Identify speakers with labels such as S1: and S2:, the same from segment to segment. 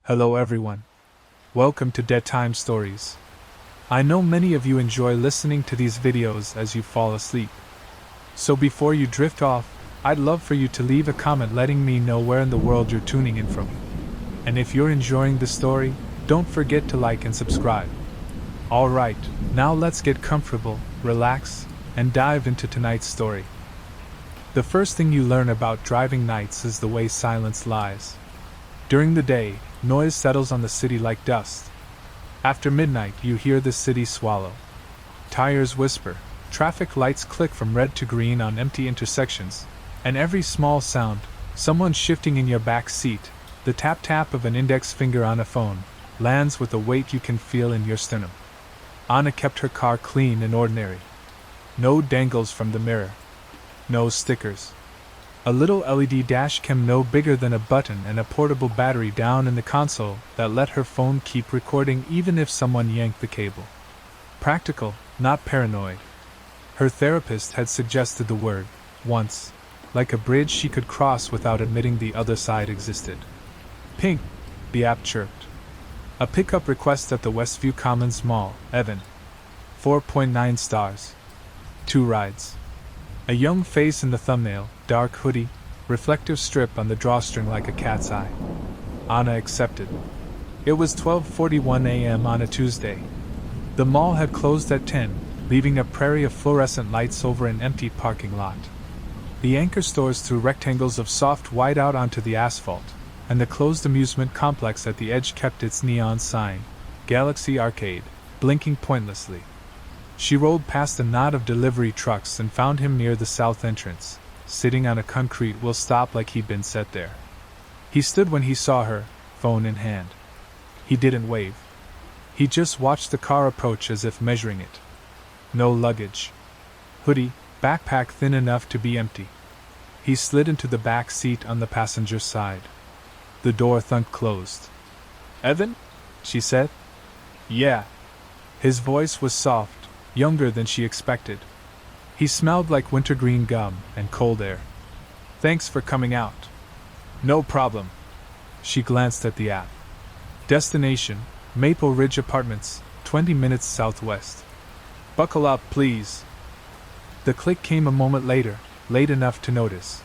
S1: Hello everyone. Welcome to Dead Time Stories. I know many of you enjoy listening to these videos as you fall asleep. So before you drift off, I'd love for you to leave a comment letting me know where in the world you're tuning in from. And if you're enjoying the story, don't forget to like and subscribe. Alright, now let's get comfortable, relax, and dive into tonight's story. The first thing you learn about driving nights is the way silence lies. During the day, noise settles on the city like dust. After midnight, you hear the city swallow. Tires whisper, traffic lights click from red to green on empty intersections, and every small sound, someone shifting in your back seat, the tap-tap of an index finger on a phone, lands with a weight you can feel in your sternum. Anna kept her car clean and ordinary. No dangles from the mirror. No stickers. A little LED dash cam no bigger than a button and a portable battery down in the console that let her phone keep recording even if someone yanked the cable. Practical, not paranoid. Her therapist had suggested the word, once, like a bridge she could cross without admitting the other side existed. Ping, the app chirped. A pickup request at the Westview Commons Mall, Evan. 4.9 stars. 2 rides. A young face in the thumbnail, dark hoodie, reflective strip on the drawstring like a cat's eye. Anna accepted. It was 12:41 a.m. on a Tuesday. The mall had closed at 10, leaving a prairie of fluorescent lights over an empty parking lot. The anchor stores threw rectangles of soft white out onto the asphalt, and the closed amusement complex at the edge kept its neon sign, Galaxy Arcade, blinking pointlessly. She rolled past a knot of delivery trucks and found him near the south entrance, sitting on a concrete will stop like he'd been set there. He stood when he saw her, phone in hand. He didn't wave. He just watched the car approach as if measuring it. No luggage. Hoodie, backpack thin enough to be empty. He slid into the back seat on the passenger side. The door thunked closed. "Evan?" she said. "Yeah." His voice was soft, younger than she expected. He smelled like wintergreen gum and cold air. "Thanks for coming out." "No problem." She glanced at the app. Destination, Maple Ridge Apartments, 20 minutes southwest. "Buckle up, please." The click came a moment later, late enough to notice.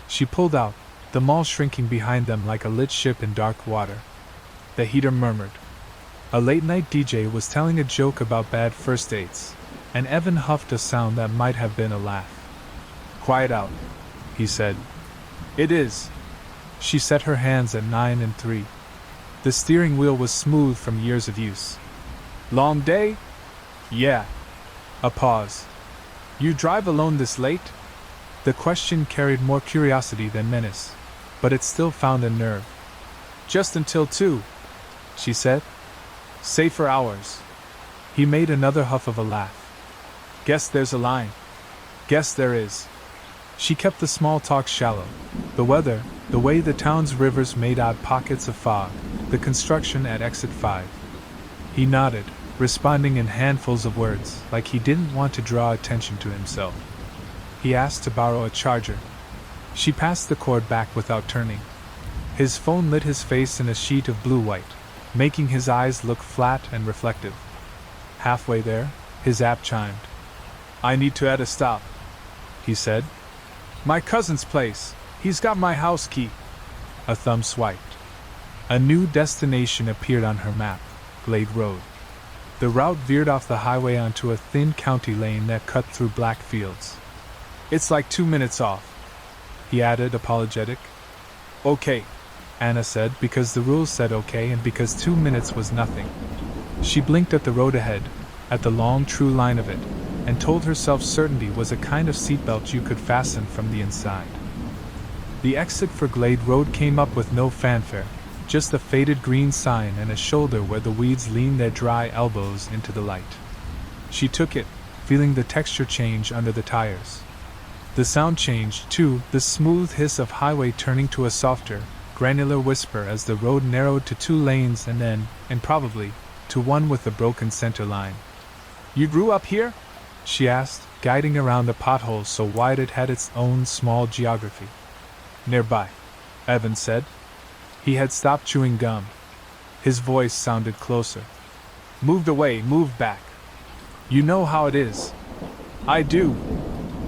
S1: She pulled out, the mall shrinking behind them like a lit ship in dark water. The heater murmured. A late-night DJ was telling a joke about bad first dates, and Evan huffed a sound that might have been a laugh. "Quiet out," he said. "It is." She set her hands at 9 and 3. The steering wheel was smooth from years of use. "Long day?" "Yeah." A pause. "You drive alone this late?" The question carried more curiosity than menace, but it still found a nerve. "Just until 2, she said. "Safer hours." He made another huff of a laugh. "Guess there's a line." "Guess there is." She kept the small talk shallow. The weather, the way the town's rivers made odd pockets of fog, the construction at exit 5. He nodded, responding in handfuls of words, like he didn't want to draw attention to himself. He asked to borrow a charger. She passed the cord back without turning. His phone lit his face in a sheet of blue-white, making his eyes look flat and reflective. Halfway there, his app chimed. "I need to add a stop," he said. "My cousin's place. He's got my house key." A thumb swiped. A new destination appeared on her map, Glade Road. The route veered off the highway onto a thin county lane that cut through black fields. "It's like 2 minutes off," he added, apologetic. "Okay," Anna said, because the rules said okay and because 2 minutes was nothing. She blinked at the road ahead, at the long true line of it, and told herself certainty was a kind of seatbelt you could fasten from the inside. The exit for Glade Road came up with no fanfare, just a faded green sign and a shoulder where the weeds leaned their dry elbows into the light. She took it, feeling the texture change under the tires. The sound changed, too, the smooth hiss of highway turning to a softer, granular whisper as the road narrowed to 2 lanes and then, and probably, to one with a broken center line. "You grew up here?" she asked, guiding around a pothole so wide it had its own small geography. "Nearby," Evan said. He had stopped chewing gum, His voice sounded closer. Moved away, moved back. You know how it is. I do.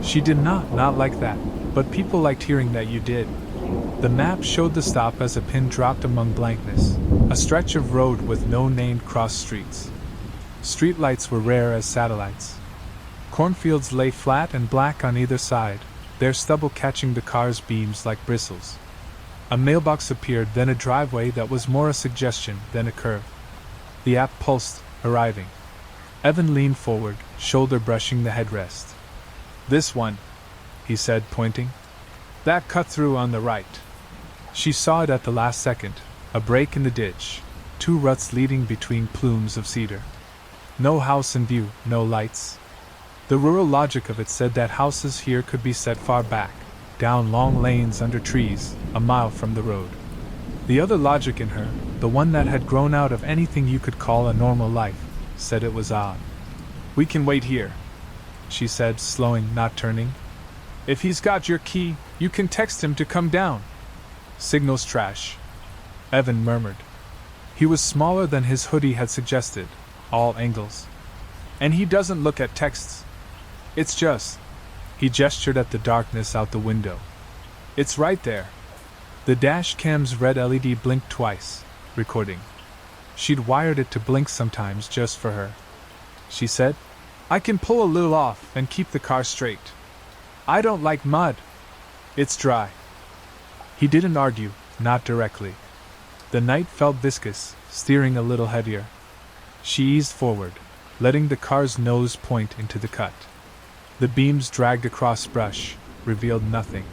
S1: She did not like that, but people liked hearing that you did. The map showed the stop as a pin dropped among blankness, a stretch of road with no named cross streets. Streetlights were rare as satellites. Cornfields lay flat and black on either side, their stubble catching the car's beams like bristles. A mailbox appeared, then a driveway that was more a suggestion than a curve. The app pulsed, arriving. Evan leaned forward, shoulder brushing the headrest. This one, he said, pointing. That cut through on the right. She saw it at the last second, a break in the ditch, 2 ruts leading between plumes of cedar. No house in view, no lights. The rural logic of it said that houses here could be set far back, down long lanes under trees, a mile from the road. The other logic in her, the one that had grown out of anything you could call a normal life, said it was odd. We can wait here, she said, slowing, not turning. If he's got your key, you can text him to come down. Signal's trash, Evan murmured. He was smaller than his hoodie had suggested, all angles. And he doesn't look at texts. It's just... He gestured at the darkness out the window. It's right there. The dash cam's red LED blinked twice, recording. She'd wired it to blink sometimes just for her. She said, I can pull a little off and keep the car straight. I don't like mud. It's dry. He didn't argue, not directly. The night felt viscous, steering a little heavier. She eased forward, letting the car's nose point into the cut. The beams dragged across brush, revealed nothing.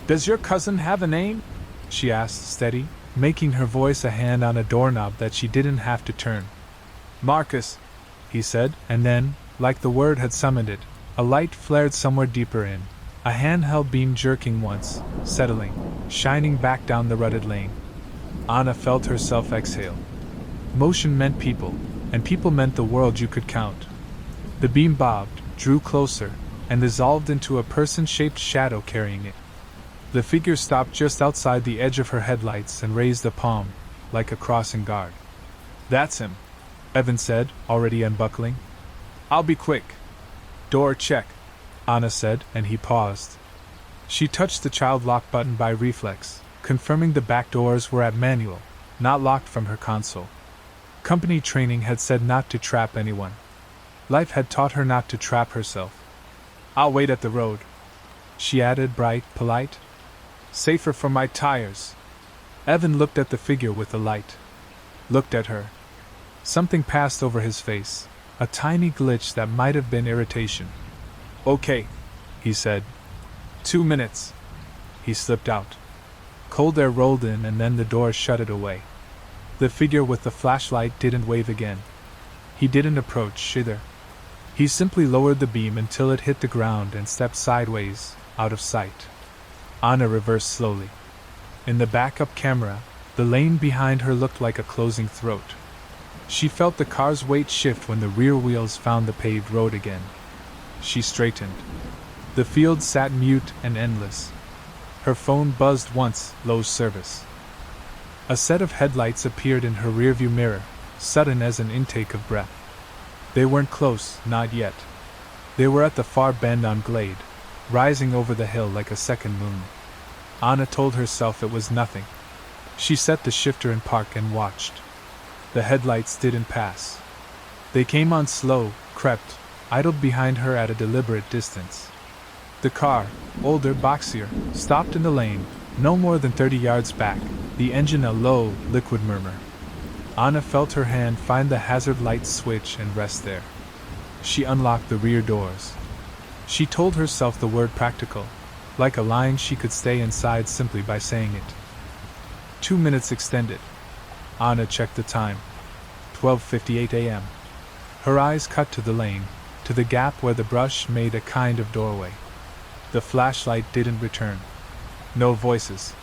S1: Does your cousin have a name? She asked, steady, making her voice a hand on a doorknob that she didn't have to turn. Marcus, he said, and then, like the word had summoned it, a light flared somewhere deeper in, a handheld beam jerking once, settling, shining back down the rutted lane. Anna felt herself exhale. Motion meant people, and people meant the world you could count. The beam bobbed, drew closer, and dissolved into a person-shaped shadow carrying it. The figure stopped just outside the edge of her headlights and raised a palm, like a crossing guard. That's him, Evan said, already unbuckling. I'll be quick. Door check, Anna said, and he paused. She touched the child lock button by reflex, confirming the back doors were at manual, not locked from her console. Company training had said not to trap anyone. Life had taught her not to trap herself. I'll wait at the road, she added, bright, polite. Safer for my tires. Evan looked at the figure with the light. Looked at her. Something passed over his face, a tiny glitch that might have been irritation. Okay, he said. 2 minutes. He slipped out. Cold air rolled in and then the door shut it away. The figure with the flashlight didn't wave again. He didn't approach either. He simply lowered the beam until it hit the ground and stepped sideways, out of sight. Anna reversed slowly. In the backup camera, the lane behind her looked like a closing throat. She felt the car's weight shift when the rear wheels found the paved road again. She straightened. The field sat mute and endless. Her phone buzzed once, low service. A set of headlights appeared in her rearview mirror, sudden as an intake of breath. They weren't close, not yet. They were at the far bend on Glade, rising over the hill like a second moon. Anna told herself it was nothing. She set the shifter in park and watched. The headlights didn't pass. They came on slow, crept, idled behind her at a deliberate distance. The car, older, boxier, stopped in the lane, no more than 30 yards back, the engine a low, liquid murmur. Anna felt her hand find the hazard light switch and rest there. She unlocked the rear doors. She told herself the word practical, like a line she could stay inside simply by saying it. 2 minutes extended. Anna checked the time. 12:58 a.m. Her eyes cut to the lane, to the gap where the brush made a kind of doorway. The flashlight didn't return. No voices.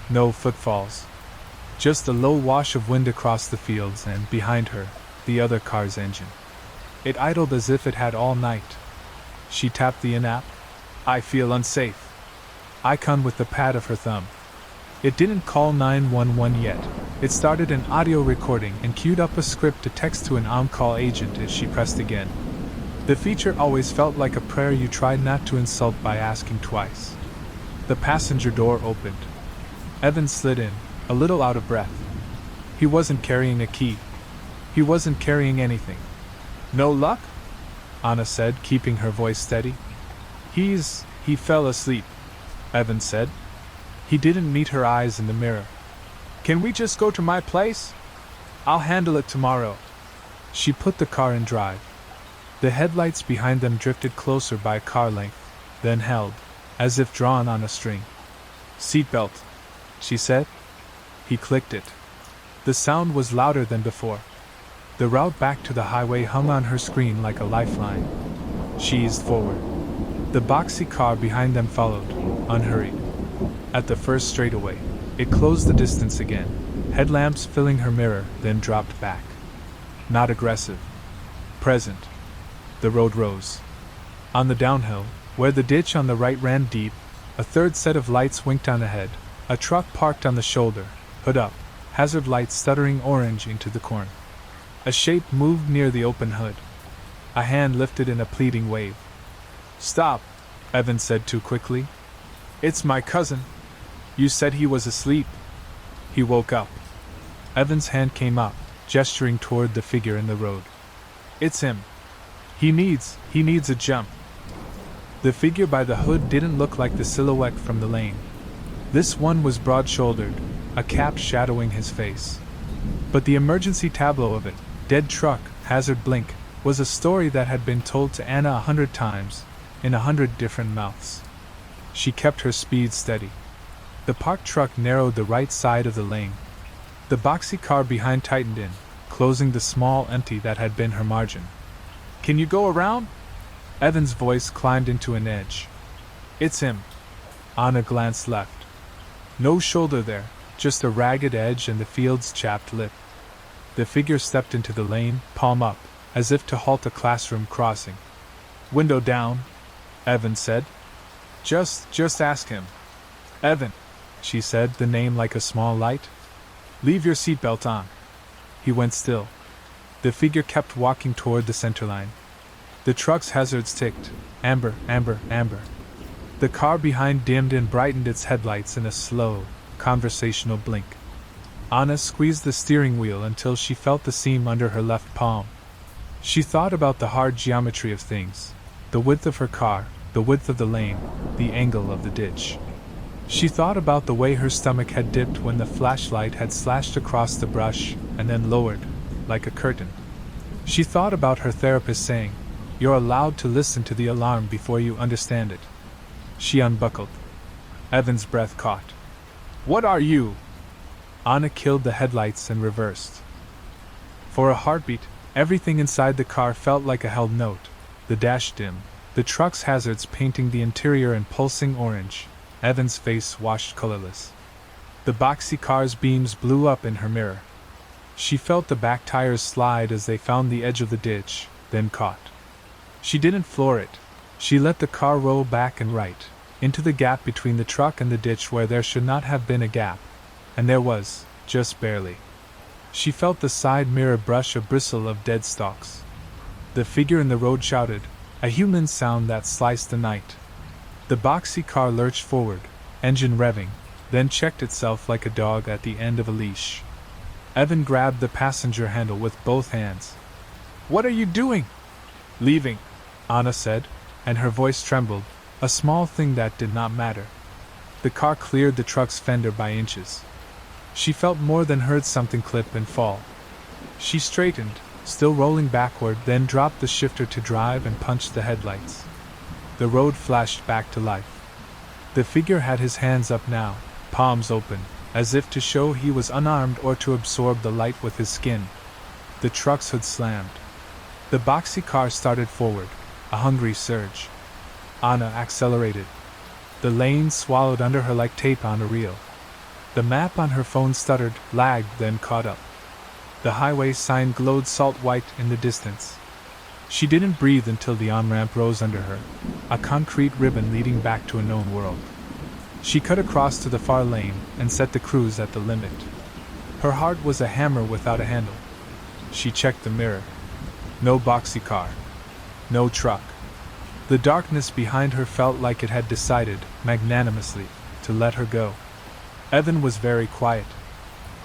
S1: No footfalls. Just a low wash of wind across the fields and, behind her, the other car's engine. It idled as if it had all night. She tapped the in-app. I feel unsafe. Icon with the pad of her thumb. It didn't call 911 yet. It started an audio recording and queued up a script to text to an on-call agent as she pressed again. The feature always felt like a prayer you tried not to insult by asking twice. The passenger door opened. Evan slid in, a little out of breath. He wasn't carrying a key. He wasn't carrying anything. No luck? Anna said, keeping her voice steady. He fell asleep, Evan said. He didn't meet her eyes in the mirror. Can we just go to my place? I'll handle it tomorrow. She put the car in drive. The headlights behind them drifted closer by car length, then held, as if drawn on a string. Seatbelt, she said. He clicked it. The sound was louder than before. The route back to the highway hung on her screen like a lifeline. She eased forward. The boxy car behind them followed, unhurried. At the first straightaway, it closed the distance again, headlamps filling her mirror, then dropped back. Not aggressive. Present. The road rose. On the downhill, where the ditch on the right ran deep, a third set of lights winked on ahead, a truck parked on the shoulder, hood up, hazard lights stuttering orange into the corn. A shape moved near the open hood. A hand lifted in a pleading wave. Stop, Evan said too quickly. It's my cousin. You said he was asleep. He woke up. Evan's hand came up, gesturing toward the figure in the road. It's him. He needs a jump. The figure by the hood didn't look like the silhouette from the lane. This one was broad-shouldered, a cap shadowing his face. But the emergency tableau of it, dead truck, hazard blink, was a story that had been told to Anna 100 times, in 100 different mouths. She kept her speed steady. The parked truck narrowed the right side of the lane. The boxy car behind tightened in, closing the small empty that had been her margin. Can you go around? Evan's voice climbed into an edge. It's him. Anna glanced left. No shoulder there, just a ragged edge and the field's chapped lip. The figure stepped into the lane, palm up, as if to halt a classroom crossing. Window down, Evan said. Just ask him. Evan, she said, the name like a small light. Leave your seatbelt on. He went still. The figure kept walking toward the center line. The truck's hazards ticked. Amber, amber, amber. The car behind dimmed and brightened its headlights in a slow, conversational blink. Anna squeezed the steering wheel until she felt the seam under her left palm. She thought about the hard geometry of things, the width of her car, the width of the lane, the angle of the ditch. She thought about the way her stomach had dipped when the flashlight had slashed across the brush and then lowered, like a curtain. She thought about her therapist saying, "You're allowed to listen to the alarm before you understand it." She unbuckled. Evan's breath caught. "What are you?" Anna killed the headlights and reversed. For a heartbeat, everything inside the car felt like a held note. The dash dim, the truck's hazards painting the interior in pulsing orange, Evan's face washed colorless. The boxy car's beams blew up in her mirror. She felt the back tires slide as they found the edge of the ditch, then caught. She didn't floor it. She let the car roll back and right, into the gap between the truck and the ditch where there should not have been a gap. And there was, just barely. She felt the side mirror brush a bristle of dead stalks. The figure in the road shouted, a human sound that sliced the night. The boxy car lurched forward, engine revving, then checked itself like a dog at the end of a leash. Evan grabbed the passenger handle with both hands. "What are you doing?" "Leaving," Anna said, and her voice trembled, a small thing that did not matter. The car cleared the truck's fender by inches. She felt more than heard something clip and fall. She straightened, still rolling backward, then dropped the shifter to drive and punched the headlights. The road flashed back to life. The figure had his hands up now, palms open, as if to show he was unarmed or to absorb the light with his skin. The truck's hood slammed. The boxy car started forward, a hungry surge. Anna accelerated. The lane swallowed under her like tape on a reel. The map on her phone stuttered, lagged, then caught up. The highway sign glowed salt white in the distance. She didn't breathe until the on-ramp rose under her, a concrete ribbon leading back to a known world. She cut across to the far lane and set the cruise at the limit. Her heart was a hammer without a handle. She checked the mirror. No boxy car. No truck. The darkness behind her felt like it had decided, magnanimously, to let her go. Evan was very quiet.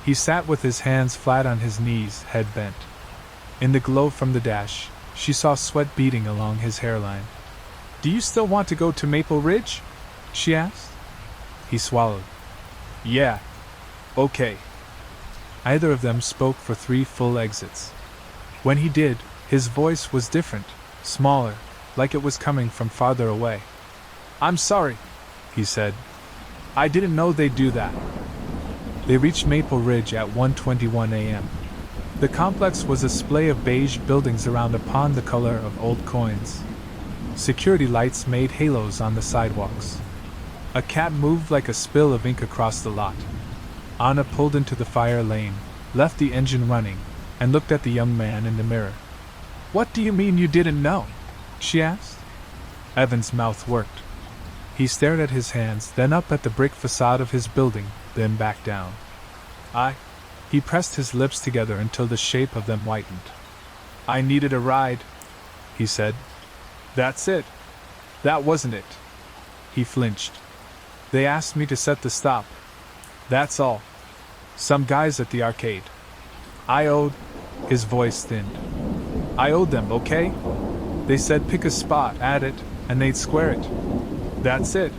S1: He sat with his hands flat on his knees, head bent. In the glow from the dash, she saw sweat beading along his hairline. "Do you still want to go to Maple Ridge?" she asked. He swallowed. "Yeah. Okay." Either of them spoke for 3 full exits. When he did, his voice was different, smaller, like it was coming from farther away. "I'm sorry," he said. "I didn't know they'd do that." They reached Maple Ridge at 1:21 a.m. The complex was a splay of beige buildings around a pond the color of old coins. Security lights made halos on the sidewalks. A cat moved like a spill of ink across the lot. Anna pulled into the fire lane, left the engine running, and looked at the young man in the mirror. "What do you mean you didn't know?" she asked. Evan's mouth worked. He stared at his hands, then up at the brick facade of his building, then back down. He pressed his lips together until the shape of them whitened. "I needed a ride," he said. "That's it. That wasn't it." He flinched. "They asked me to set the stop. That's all. Some guys at the arcade. His voice thinned. "I owed them, okay? They said pick a spot, add it, and they'd square it. That's it.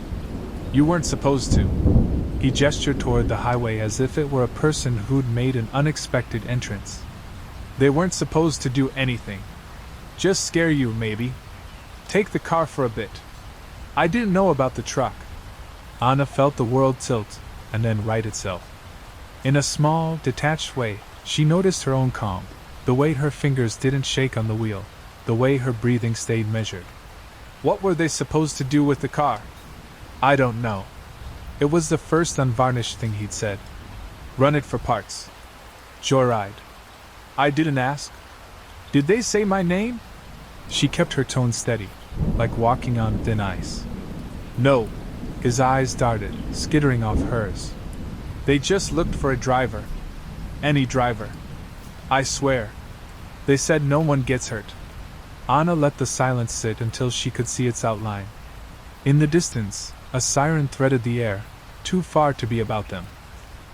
S1: You weren't supposed to." He gestured toward the highway as if it were a person who'd made an unexpected entrance. "They weren't supposed to do anything. Just scare you, maybe. Take the car for a bit. I didn't know about the truck." Anna felt the world tilt, and then right itself. In a small, detached way, she noticed her own calm, the way her fingers didn't shake on the wheel, the way her breathing stayed measured. "What were they supposed to do with the car?" "I don't know." It was the first unvarnished thing he'd said. "Run it for parts. Joyride." "I didn't ask. Did they say my name?" She kept her tone steady, like walking on thin ice. "No." His eyes darted, skittering off hers. "They just looked for a driver. Any driver. I swear. They said no one gets hurt." Anna let the silence sit until she could see its outline. In the distance, a siren threaded the air, too far to be about them.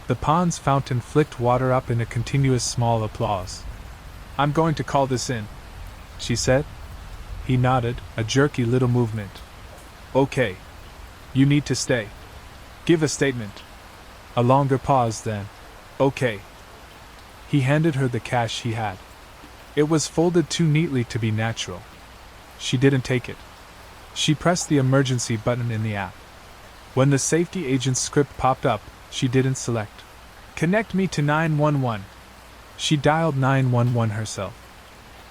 S1: The pond's fountain flicked water up in a continuous small applause. "I'm going to call this in," she said. He nodded, a jerky little movement. "Okay. You need to stay. Give a statement." A longer pause, then. "Okay." He handed her the cash he had. It was folded too neatly to be natural. She didn't take it. She pressed the emergency button in the app. When the safety agent's script popped up, she didn't select "Connect me to 911." She dialed 911 herself.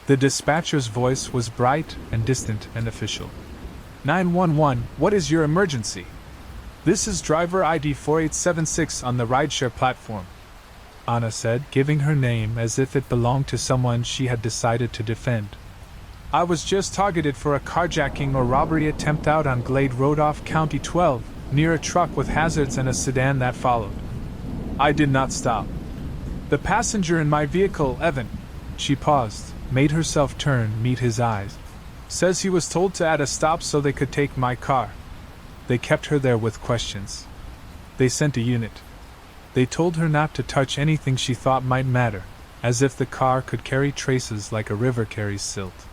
S1: The dispatcher's voice was bright and distant and official. 911, what is your emergency? "This is driver ID 4876 on the rideshare platform," Anna said, giving her name as if it belonged to someone she had decided to defend. "I was just targeted for a carjacking or robbery attempt out on Glade Road off County 12, near a truck with hazards and a sedan that followed. I did not stop. The passenger in my vehicle, Evan," she paused, made herself turn, meet his eyes, "says he was told to add a stop so they could take my car. They kept her there with questions. They sent a unit. They told her not to touch anything she thought might matter, as if the car could carry traces like a river carries silt."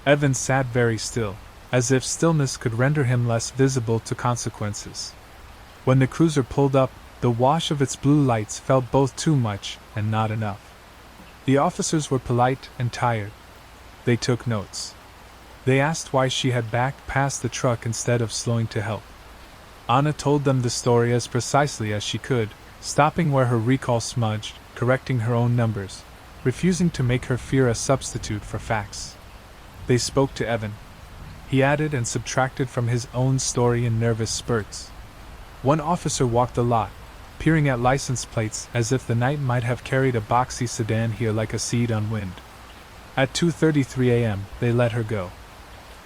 S1: Evan sat very still, as if stillness could render him less visible to consequences. When the cruiser pulled up, the wash of its blue lights felt both too much and not enough. The officers were polite and tired. They took notes. They asked why she had backed past the truck instead of slowing to help. Anna told them the story as precisely as she could, stopping where her recall smudged, correcting her own numbers, refusing to make her fear a substitute for facts. They spoke to Evan. He added and subtracted from his own story in nervous spurts. One officer walked the lot, peering at license plates as if the night might have carried a boxy sedan here like a seed on wind. At 2:33 a.m., they let her go.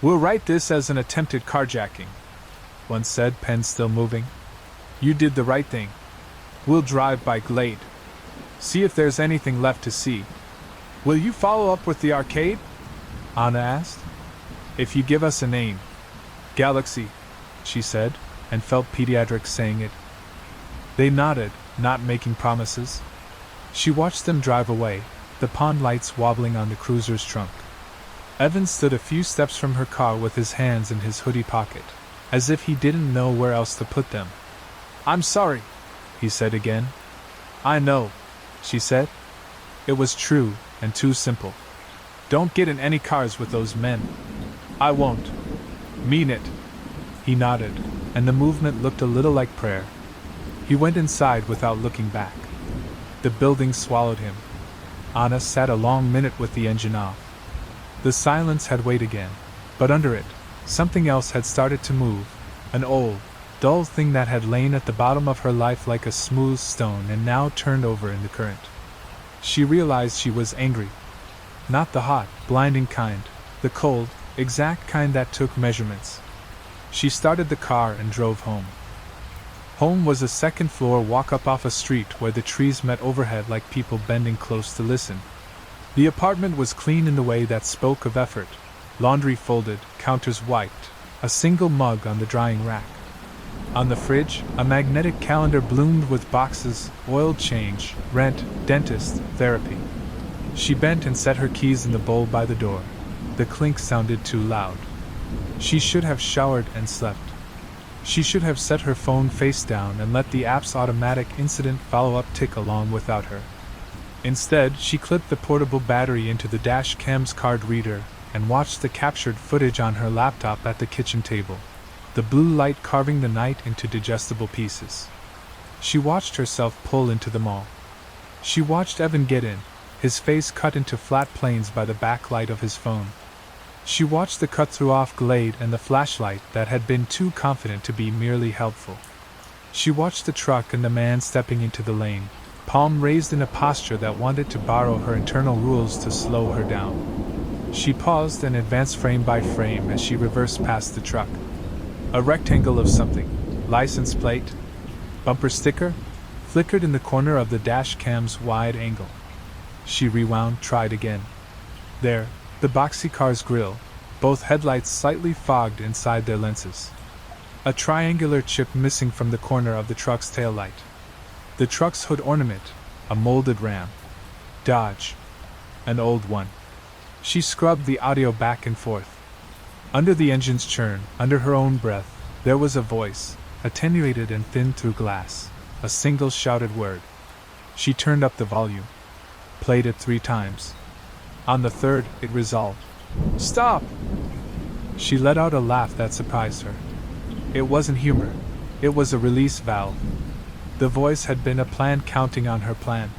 S1: "We'll write this as an attempted carjacking," one said, pen still moving. You did the right thing. We'll drive by Glade. See if there's anything left to see. Will you follow up with the arcade? Anna asked. If you give us a name. Galaxy, she said, and felt pediatric saying it. They nodded, not making promises. She watched them drive away, the pond lights wobbling on the cruiser's trunk. Evan stood a few steps from her car with his hands in his hoodie pocket, as if he didn't know where else to put them. I'm sorry, he said again. I know, she said. It was true, and too simple. Don't get in any cars with those men. I won't. Mean it. He nodded, and the movement looked a little like prayer. He went inside without looking back. The building swallowed him. Anna sat a long minute with the engine off. The silence had weight again, but under it, something else had started to move, an old, dull thing that had lain at the bottom of her life like a smooth stone and now turned over in the current. She realized she was angry. Not the hot, blinding kind, the cold, exact kind that took measurements. She started the car and drove home. Home was a second-floor walk-up off a street where the trees met overhead like people bending close to listen. The apartment was clean in the way that spoke of effort. Laundry folded, counters wiped, a single mug on the drying rack. On the fridge, a magnetic calendar bloomed with boxes, oil change, rent, dentist, therapy. She bent and set her keys in the bowl by the door. The clink sounded too loud. She should have showered and slept. She should have set her phone face down and let the app's automatic incident follow-up tick along without her. Instead, she clipped the portable battery into the dash cam's card reader and watched the captured footage on her laptop at the kitchen table, the blue light carving the night into digestible pieces. She watched herself pull into the mall. She watched Evan get in, his face cut into flat planes by the backlight of his phone. She watched the cut-through off Glade and the flashlight that had been too confident to be merely helpful. She watched the truck and the man stepping into the lane, palm raised in a posture that wanted to borrow her internal rules to slow her down. She paused and advanced frame by frame as she reversed past the truck. A rectangle of something, license plate, bumper sticker, flickered in the corner of the dash cam's wide angle. She rewound, tried again. There, the boxy car's grille, both headlights slightly fogged inside their lenses. A triangular chip missing from the corner of the truck's taillight. The truck's hood ornament, a molded Ram. Dodge. An old one. She scrubbed the audio back and forth. Under the engine's churn, under her own breath, there was a voice, attenuated and thin through glass, a single shouted word. She turned up the volume. Played it 3 times. On the third, it resolved. Stop! She let out a laugh that surprised her. It wasn't humor. It was a release valve. The voice had been a plan counting on her plan.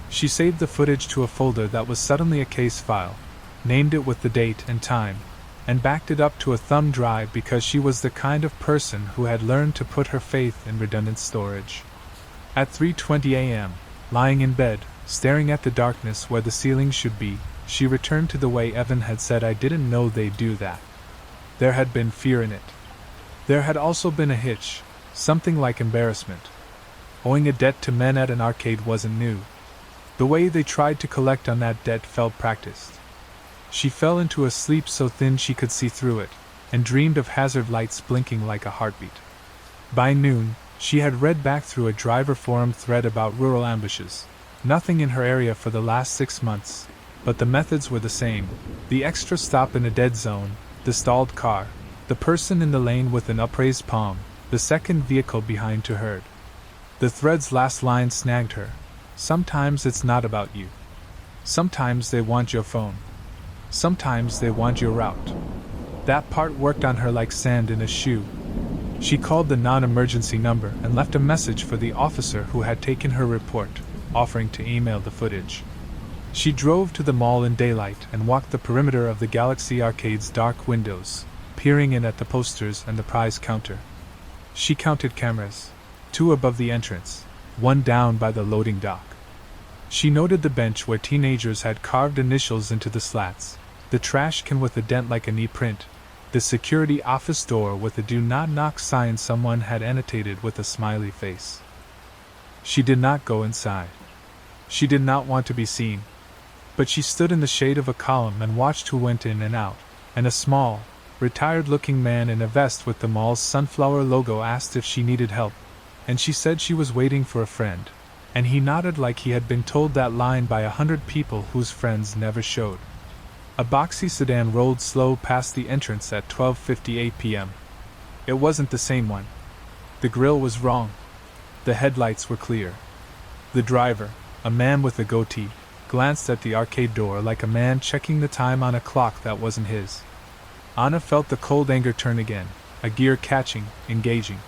S1: She saved the footage to a folder that was suddenly a case file, named it with the date and time, and backed it up to a thumb drive because she was the kind of person who had learned to put her faith in redundant storage. At 3:20 a.m., lying in bed, staring at the darkness where the ceiling should be, she returned to the way Evan had said, I didn't know they'd do that. There had been fear in it. There had also been a hitch, something like embarrassment. Owing a debt to men at an arcade wasn't new. The way they tried to collect on that debt felt practiced. She fell into a sleep so thin she could see through it, and dreamed of hazard lights blinking like a heartbeat. By noon, she had read back through a driver forum thread about rural ambushes. Nothing in her area for the last 6 months, but the methods were the same. The extra stop in a dead zone, the stalled car, the person in the lane with an upraised palm, the second vehicle behind to herd. The thread's last line snagged her. Sometimes it's not about you. Sometimes they want your phone. Sometimes they want your route. That part worked on her like sand in a shoe. She called the non-emergency number and left a message for the officer who had taken her report, offering to email the footage. She drove to the mall in daylight and walked the perimeter of the Galaxy Arcade's dark windows, peering in at the posters and the prize counter. She counted cameras, 2 above the entrance, 1 down by the loading dock. She noted the bench where teenagers had carved initials into the slats, the trash can with a dent like a knee print, The security office door with a "Do Not Knock" sign someone had annotated with a smiley face. She did not go inside. She did not want to be seen. But she stood in the shade of a column and watched who went in and out, and a small, retired-looking man in a vest with the mall's sunflower logo asked if she needed help, and she said she was waiting for a friend, and he nodded like he had been told that line by 100 people whose friends never showed. A boxy sedan rolled slow past the entrance at 12:58 p.m. It wasn't the same one. The grille was wrong. The headlights were clear. The driver, a man with a goatee, glanced at the arcade door like a man checking the time on a clock that wasn't his. Anna felt the cold anger turn again, a gear catching, engaging.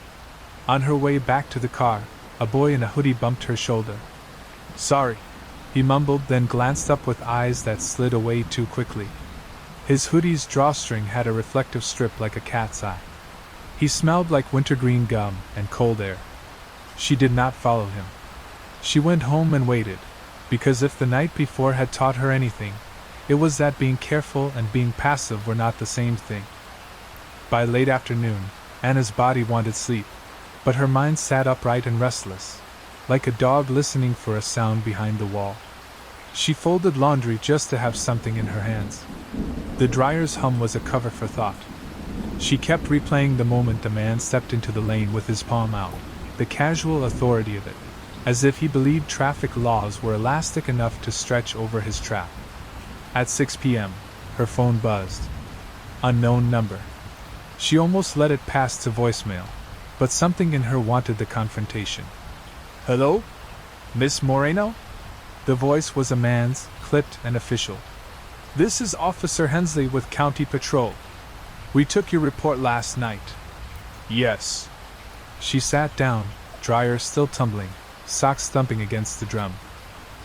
S1: On her way back to the car, a boy in a hoodie bumped her shoulder. "Sorry," he mumbled, then glanced up with eyes that slid away too quickly. His hoodie's drawstring had a reflective strip like a cat's eye. He smelled like wintergreen gum and cold air. She did not follow him. She went home and waited, because if the night before had taught her anything, it was that being careful and being passive were not the same thing. By late afternoon, Anna's body wanted sleep, but her mind sat upright and restless, like a dog listening for a sound behind the wall. She folded laundry just to have something in her hands. The dryer's hum was a cover for thought. She kept replaying the moment the man stepped into the lane with his palm out, the casual authority of it, as if he believed traffic laws were elastic enough to stretch over his trap. At 6 p.m., her phone buzzed. Unknown number. She almost let it pass to voicemail, but something in her wanted the confrontation. "Hello? Miss Moreno?" The voice was a man's, clipped and official. "This is Officer Hensley with County Patrol. We took your report last night." "Yes." She sat down, dryer still tumbling, socks thumping against the drum.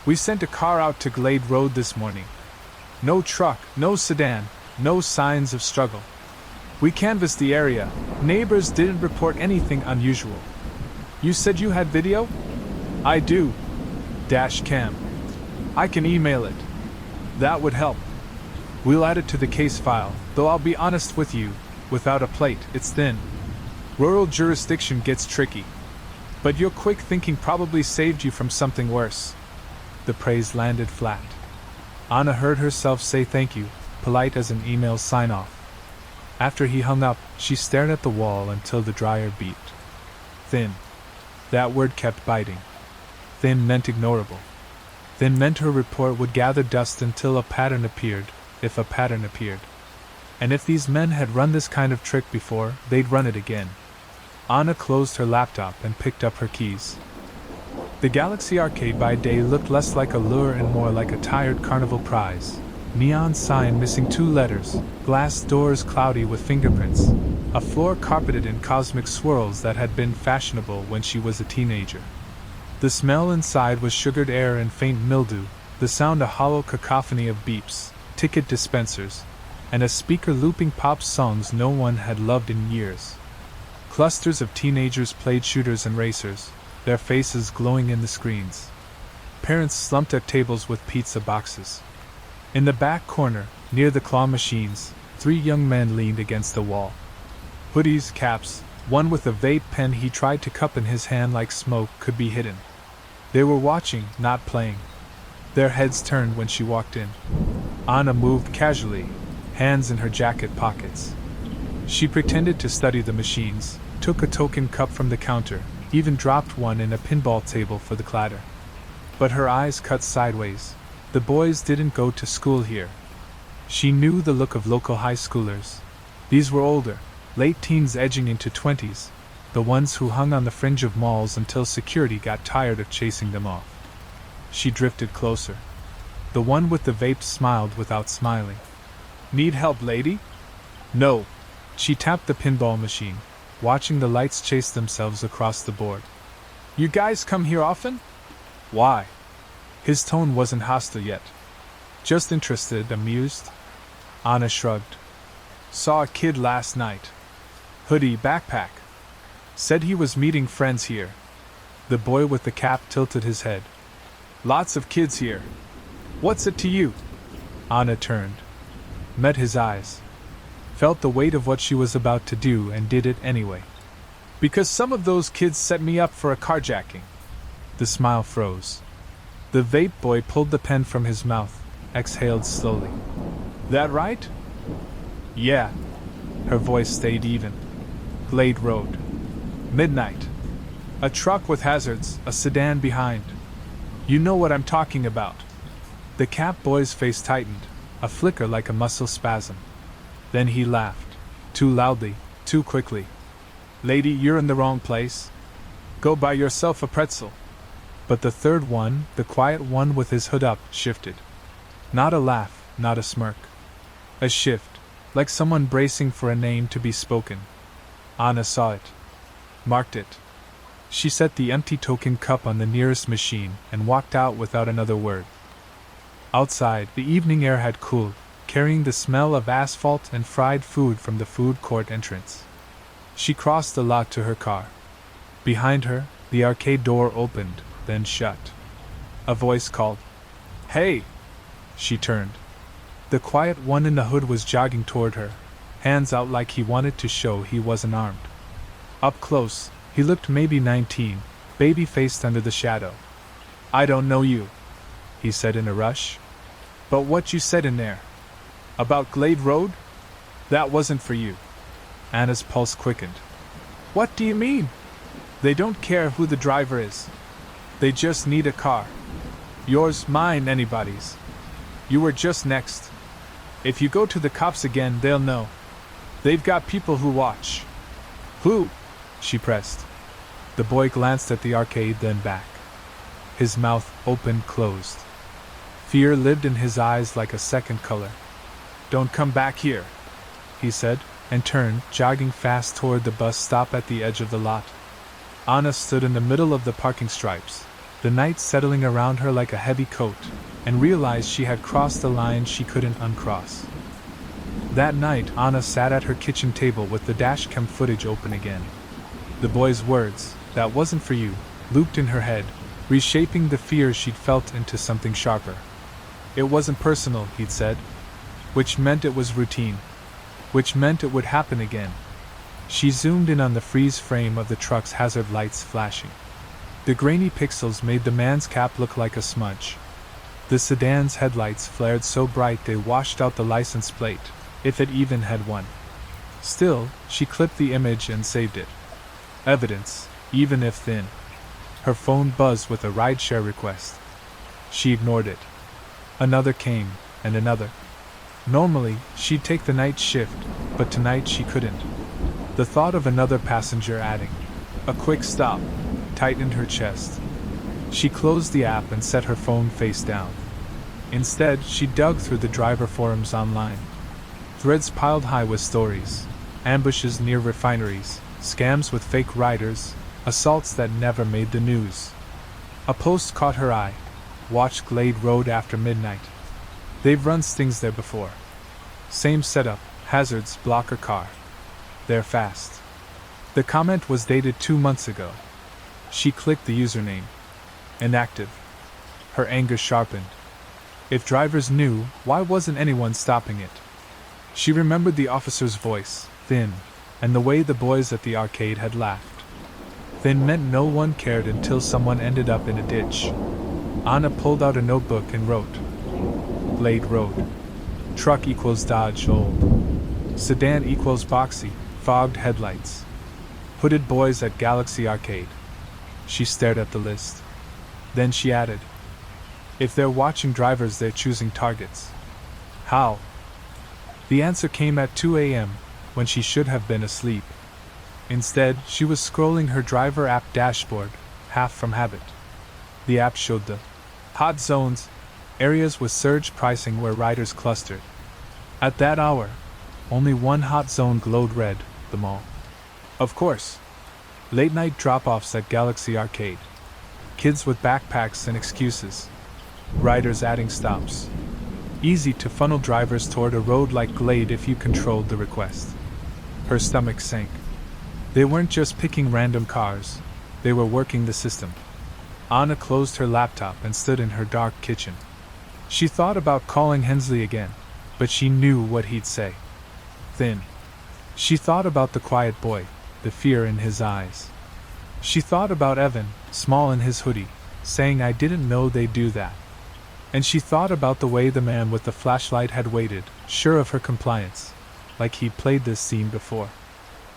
S1: "We sent a car out to Glade Road this morning. No truck, no sedan, no signs of struggle. We canvassed the area. Neighbors didn't report anything unusual. You said you had video?" "I do. Dash cam. I can email it. That would help. We'll add it to the case file, though I'll be honest with you, without a plate, it's thin. Rural jurisdiction gets tricky. But your quick thinking probably saved you from something worse." The praise landed flat. Anna heard herself say thank you, polite as an email sign-off. After he hung up, she stared at the wall until the dryer beeped. Thin. That word kept biting. Thin meant ignorable. Thin meant her report would gather dust until a pattern appeared, if a pattern appeared. And if these men had run this kind of trick before, they'd run it again. Anna closed her laptop and picked up her keys. The Galaxy Arcade by day looked less like a lure and more like a tired carnival prize. Neon sign missing 2 letters, glass doors cloudy with fingerprints, a floor carpeted in cosmic swirls that had been fashionable when she was a teenager. The smell inside was sugared air and faint mildew, the sound a hollow cacophony of beeps, ticket dispensers, and a speaker looping pop songs no one had loved in years. Clusters of teenagers played shooters and racers, their faces glowing in the screens. Parents slumped at tables with pizza boxes. In the back corner, near the claw machines, 3 young men leaned against the wall. Hoodies, caps, one with a vape pen he tried to cup in his hand like smoke could be hidden. They were watching, not playing. Their heads turned when she walked in. Anna moved casually, hands in her jacket pockets. She pretended to study the machines, took a token cup from the counter, even dropped one in a pinball table for the clatter. But her eyes cut sideways. The boys didn't go to school here. She knew the look of local high schoolers. These were older, late teens edging into 20s, the ones who hung on the fringe of malls until security got tired of chasing them off. She drifted closer. The one with the vape smiled without smiling. "Need help, lady?" "No." She tapped the pinball machine, watching the lights chase themselves across the board. "You guys come here often?" "Why?" His tone wasn't hostile yet. "Just interested, amused." Anna shrugged. "Saw a kid last night. Hoodie, backpack. Said he was meeting friends here." The boy with the cap tilted his head. "Lots of kids here. What's it to you?" Anna turned. Met his eyes. felt the weight of what she was about to do and did it anyway. Because some of those kids set me up for a carjacking. The smile froze. The vape boy pulled the pen from his mouth, exhaled slowly. That right? Yeah. Her voice stayed even. Glade Road. Midnight. A truck with hazards, a sedan behind. You know what I'm talking about. The Cap boy's face tightened, a flicker like a muscle spasm. Then he laughed. Too loudly, too quickly. Lady, you're in the wrong place. Go buy yourself a pretzel. But the third one, the quiet one with his hood up, shifted. Not a laugh, not a smirk. A shift, like someone bracing for a name to be spoken. Anna saw it. Marked it. She set the empty token cup on the nearest machine and walked out without another word. Outside, the evening air had cooled, carrying the smell of asphalt and fried food from the food court entrance. She crossed the lot to her car. Behind her, the arcade door opened, then shut. A voice called, "Hey!" She turned. The quiet one in the hood was jogging toward her, hands out like he wanted to show he wasn't armed. Up close, he looked maybe 19, baby-faced under the shadow. "I don't know you," he said in a rush. "But what you said in there about Glade Road? That wasn't for you." Anna's pulse quickened. "What do you mean?" "They don't care who the driver is. They just need a car. Yours, mine, anybody's. You were just next. If you go to the cops again, they'll know. They've got people who watch." "Who?" she pressed. The boy glanced at the arcade, then back. His mouth opened, closed. Fear lived in his eyes like a second color. "Don't come back here," he said, and turned, jogging fast toward the bus stop at the edge of the lot. Anna stood in the middle of the parking stripes, the night settling around her like a heavy coat, and realized she had crossed a line she couldn't uncross. That night, Anna sat at her kitchen table with the dashcam footage open again. The boy's words, "That wasn't for you," looped in her head, reshaping the fear she'd felt into something sharper. It wasn't personal, he'd said, which meant it was routine, which meant it would happen again. She zoomed in on the freeze frame of the truck's hazard lights flashing. The grainy pixels made the man's cap look like a smudge. The sedan's headlights flared so bright they washed out the license plate, if it even had one. Still, she clipped the image and saved it. Evidence, even if thin. Her phone buzzed with a rideshare request. She ignored it. Another came, and another. Normally, she'd take the night shift, but tonight she couldn't. The thought of another passenger adding a quick stop tightened her chest. She closed the app and set her phone face down. Instead, she dug through the driver forums online. Threads piled high with stories, ambushes near refineries, scams with fake riders, assaults that never made the news. A post caught her eye. "Watch Glade Road after midnight. They've run stings there before. Same setup, hazards, blocker car. They're fast." The comment was dated 2 months ago. She clicked the username. Inactive. Her anger sharpened. If drivers knew, why wasn't anyone stopping it? She remembered the officer's voice, thin, and the way the boys at the arcade had laughed. Thin meant no one cared until someone ended up in a ditch. Anna pulled out a notebook and wrote, "Glade Road. Truck equals Dodge old. Sedan equals boxy, fogged headlights. Hooded boys at Galaxy Arcade." She stared at the list. Then she added, "If they're watching drivers, they're choosing targets. How?" The answer came at 2 a.m., when she should have been asleep. Instead, she was scrolling her driver app dashboard, half from habit. The app showed the hot zones, areas with surge pricing where riders clustered. At that hour, only one hot zone glowed red, the mall. Of course. Late-night drop-offs at Galaxy Arcade. Kids with backpacks and excuses. Riders adding stops. Easy to funnel drivers toward a road like Glade if you controlled the request. Her stomach sank. They weren't just picking random cars, they were working the system. Anna closed her laptop and stood in her dark kitchen. She thought about calling Hensley again, but she knew what he'd say. thin. She thought about the quiet boy, the fear in his eyes. She thought about Evan, small in his hoodie, saying I didn't know they'd do that. And she thought about the way the man with the flashlight had waited, sure of her compliance, like he'd played this scene before.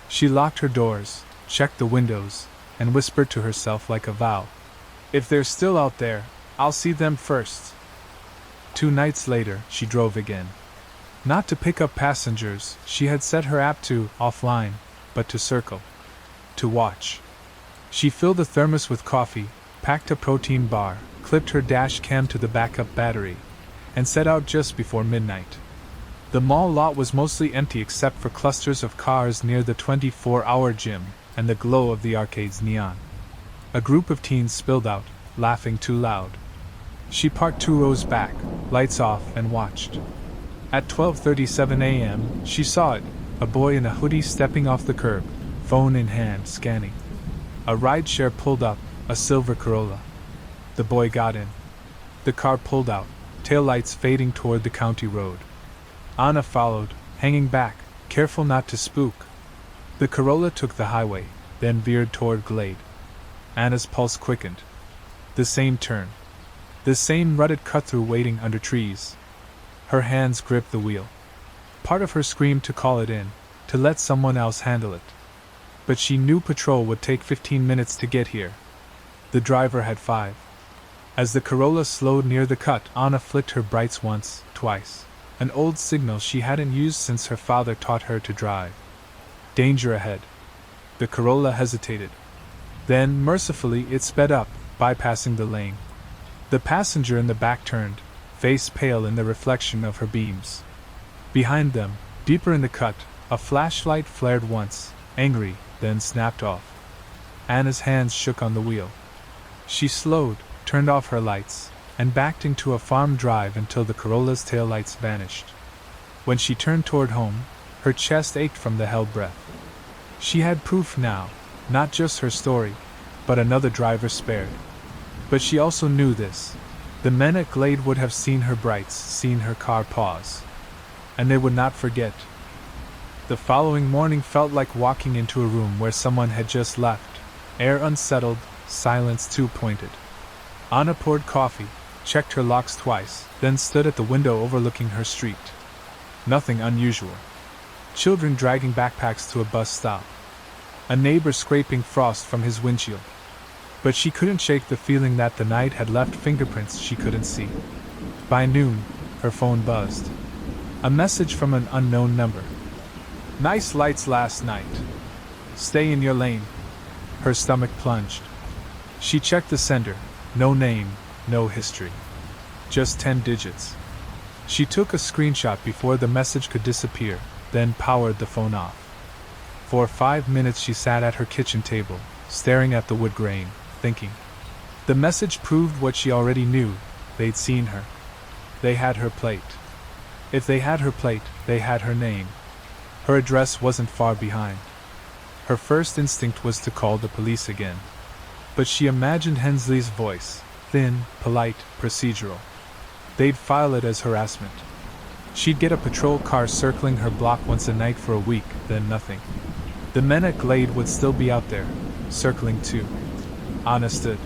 S1: She locked her doors, checked the windows, and whispered to herself like a vow. If they're still out there, I'll see them first. 2 nights later, she drove again. Not to pick up passengers, she had set her app to offline, but to circle. To watch. She filled a thermos with coffee, packed a protein bar, clipped her dash cam to the backup battery, and set out just before midnight. The mall lot was mostly empty except for clusters of cars near the 24-hour gym and the glow of the arcade's neon. A group of teens spilled out, laughing too loud. She parked 2 rows back, lights off, and watched. At 12:37 a.m., she saw it, a boy in a hoodie stepping off the curb, phone in hand, scanning. A rideshare pulled up, a silver Corolla. The boy got in. The car pulled out, taillights fading toward the county road. Anna followed, hanging back, careful not to spook. The Corolla took the highway, then veered toward Glade. Anna's pulse quickened. The same turn. The same rutted cut-through waiting under trees. Her hands gripped the wheel. Part of her screamed to call it in, to let someone else handle it. But she knew patrol would take 15 minutes to get here. The driver had 5. As the Corolla slowed near the cut, Anna flicked her brights once, twice. An old signal she hadn't used since her father taught her to drive. Danger ahead. The Corolla hesitated. Then, mercifully, it sped up, bypassing the lane. The passenger in the back turned, face pale in the reflection of her beams. Behind them, deeper in the cut, a flashlight flared once, angry, then snapped off. Anna's hands shook on the wheel. She slowed, turned off her lights, and backed into a farm drive until the Corolla's taillights vanished. When she turned toward home, her chest ached from the held breath. She had proof now, not just her story, but another driver spared. But she also knew this. The men at Glade would have seen her brights, seen her car pause. And they would not forget. The following morning felt like walking into a room where someone had just left, air unsettled, silence too pointed. Anna poured coffee, checked her locks twice, then stood at the window overlooking her street. Nothing unusual. Children dragging backpacks to a bus stop. A neighbor scraping frost from his windshield. But she couldn't shake the feeling that the night had left fingerprints she couldn't see. By noon, her phone buzzed. A message from an unknown number. Nice lights last night. Stay in your lane. Her stomach plunged. She checked the sender. No name, no history. Just 10 digits. She took a screenshot before the message could disappear, then powered the phone off. For 5 minutes she sat at her kitchen table, staring at the wood grain, thinking. The message proved what she already knew. They'd seen her. They had her plate. If they had her plate, they had her name. Her address wasn't far behind. Her first instinct was to call the police again. But she imagined Hensley's voice, thin, polite, procedural. They'd file it as harassment. She'd get a patrol car circling her block once a night for a week, then nothing. The men at Glade would still be out there, circling too. Anna stood.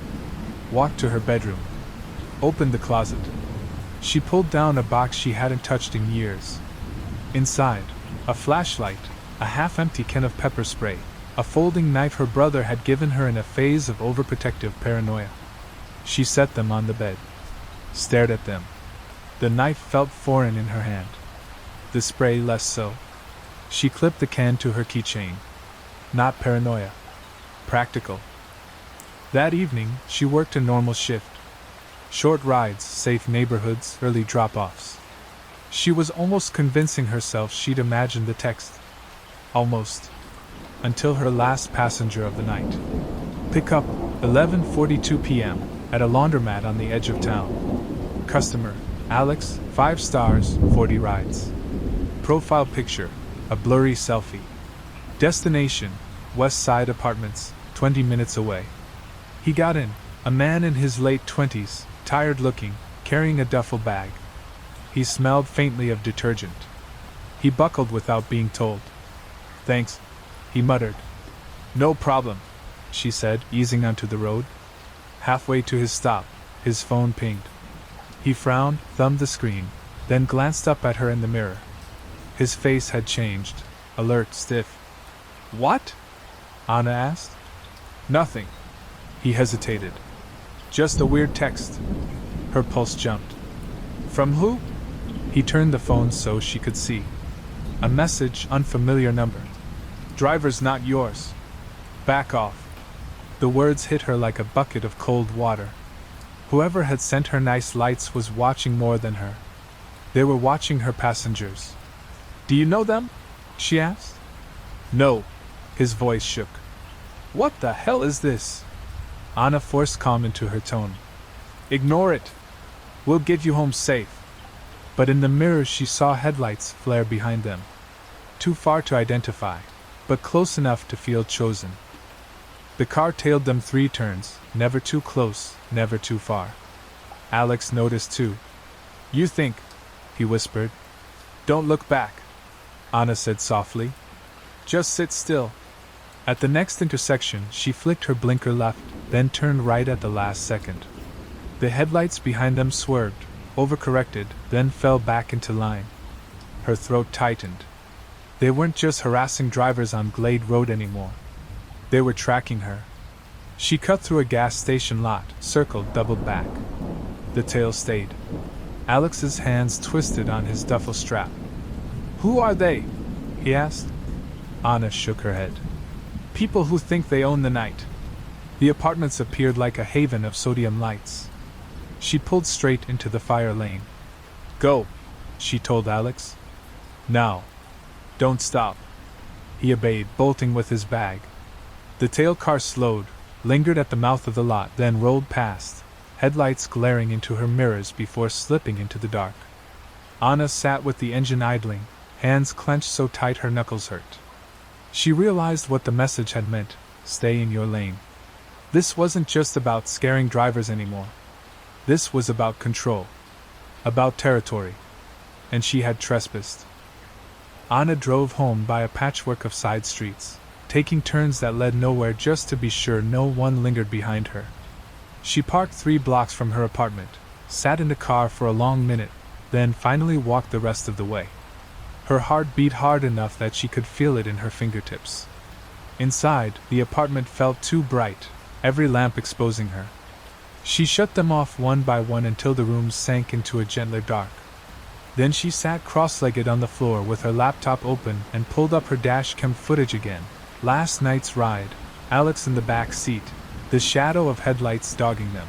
S1: Walked to her bedroom. Opened the closet. She pulled down a box she hadn't touched in years. Inside, a flashlight, a half-empty can of pepper spray, a folding knife her brother had given her in a phase of overprotective paranoia. She set them on the bed. Stared at them. The knife felt foreign in her hand. The spray less so. She clipped the can to her keychain. Not paranoia. Practical. That evening, she worked a normal shift. Short rides, safe neighborhoods, early drop-offs. She was almost convincing herself she'd imagined the text. Almost. Until her last passenger of the night. Pick up, 11:42 p.m., at a laundromat on the edge of town. Customer, Alex, 5 stars, 40 rides. Profile picture, a blurry selfie. Destination, West Side Apartments, 20 minutes away. He got in, a man in his late 20s, tired looking, carrying a duffel bag. He smelled faintly of detergent. He buckled without being told. "Thanks," he muttered. "No problem," she said, easing onto the road. Halfway to his stop, his phone pinged. He frowned, thumbed the screen, then glanced up at her in the mirror. His face had changed, alert, stiff. "What?" Anna asked. "Nothing." He hesitated. "Just a weird text." Her pulse jumped. "From who?" He turned the phone so she could see. A message, unfamiliar number. "Driver's not yours. Back off." The words hit her like a bucket of cold water. Whoever had sent her nice lights was watching more than her. They were watching her passengers. "Do you know them?" she asked. "No." His voice shook. "What the hell is this?" Anna forced calm into her tone. "Ignore it. We'll get you home safe." But in the mirror she saw headlights flare behind them. Too far to identify, but close enough to feel chosen. The car tailed them 3 turns, never too close, never too far. Alex noticed too. "You think," he whispered. "Don't look back," Anna said softly. "Just sit still." At the next intersection, she flicked her blinker left, then turned right at the last second. The headlights behind them swerved, overcorrected, then fell back into line. Her throat tightened. They weren't just harassing drivers on Glade Road anymore. They were tracking her. She cut through a gas station lot, circled, doubled back. The tail stayed. Alex's hands twisted on his duffel strap. "Who are they?" he asked. Anna shook her head. "People who think they own the night." The apartments appeared like a haven of sodium lights. She pulled straight into the fire lane. "Go," she told Alex. "Now. Don't stop." He obeyed, bolting with his bag. The tail car slowed, lingered at the mouth of the lot, then rolled past, headlights glaring into her mirrors before slipping into the dark. Anna sat with the engine idling, hands clenched so tight her knuckles hurt. She realized what the message had meant: stay in your lane. This wasn't just about scaring drivers anymore. This was about control. About territory. And she had trespassed. Anna drove home by a patchwork of side streets, taking turns that led nowhere just to be sure no one lingered behind her. She parked 3 blocks from her apartment, sat in the car for a long minute, then finally walked the rest of the way. Her heart beat hard enough that she could feel it in her fingertips. Inside, the apartment felt too bright, every lamp exposing her. She shut them off one by one until the rooms sank into a gentler dark. Then she sat cross-legged on the floor with her laptop open and pulled up her dash cam footage again. Last night's ride, Alex in the back seat, the shadow of headlights dogging them.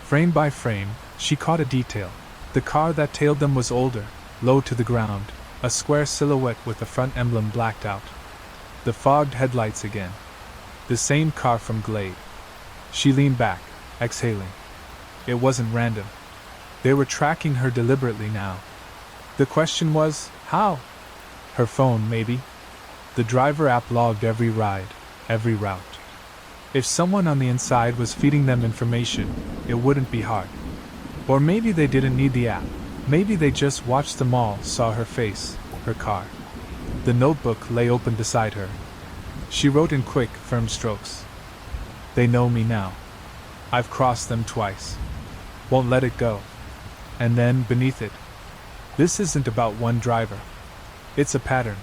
S1: Frame by frame, she caught a detail. The car that tailed them was older, low to the ground, a square silhouette with the front emblem blacked out. The fogged headlights again. The same car from Glade. She leaned back, exhaling. It wasn't random. They were tracking her deliberately now. The question was, how? Her phone, maybe. The driver app logged every ride, every route. If someone on the inside was feeding them information, it wouldn't be hard. Or maybe they didn't need the app. Maybe they just watched them all, saw her face, her car. The notebook lay open beside her. She wrote in quick, firm strokes. They know me now. I've crossed them twice. Won't let it go. And then, beneath it, this isn't about one driver. It's a pattern.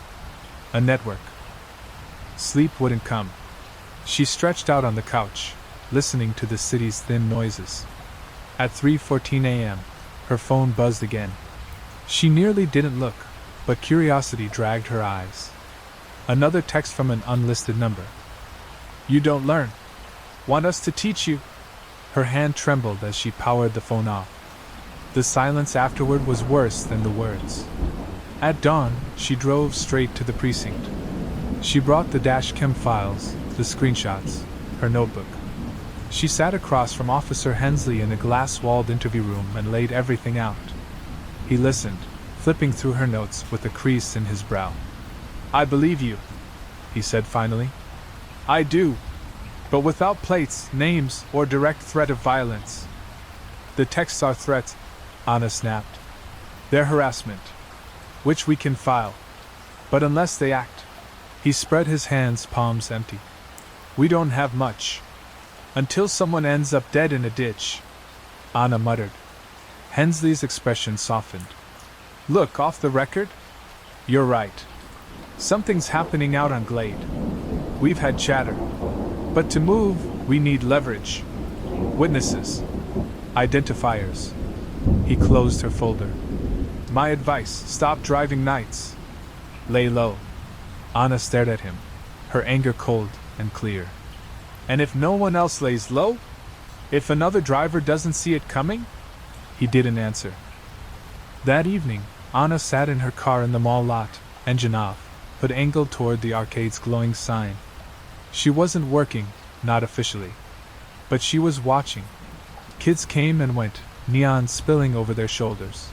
S1: A network. Sleep wouldn't come. She stretched out on the couch, listening to the city's thin noises. At 3:14 a.m., her phone buzzed again. She nearly didn't look, but curiosity dragged her eyes. Another text from an unlisted number. You don't learn. Want us to teach you? Her hand trembled as she powered the phone off. The silence afterward was worse than the words. At dawn, she drove straight to the precinct. She brought the dashcam files, the screenshots, her notebook. She sat across from Officer Hensley in a glass-walled interview room and laid everything out. He listened, flipping through her notes with a crease in his brow. I believe you, he said finally. I do, but without plates, names, or direct threat of violence. The texts are threats, Anna snapped. They're harassment. Which we can file, But unless they act. He spread his hands, palms empty. We don't have much. Until someone ends up dead in a ditch. Anna muttered. Hensley's expression softened. Look, off the record? You're right. Something's happening out on Glade. We've had chatter. But to move, we need leverage. Witnesses. Identifiers. He closed her folder. My advice, stop driving nights. Lay low. Anna stared at him, her anger cold and clear. And if no one else lays low? If another driver doesn't see it coming? He didn't answer. That evening, Anna sat in her car in the mall lot, engine off, hood angled toward the arcade's glowing sign. She wasn't working, not officially. But she was watching. Kids came and went, neon spilling over their shoulders.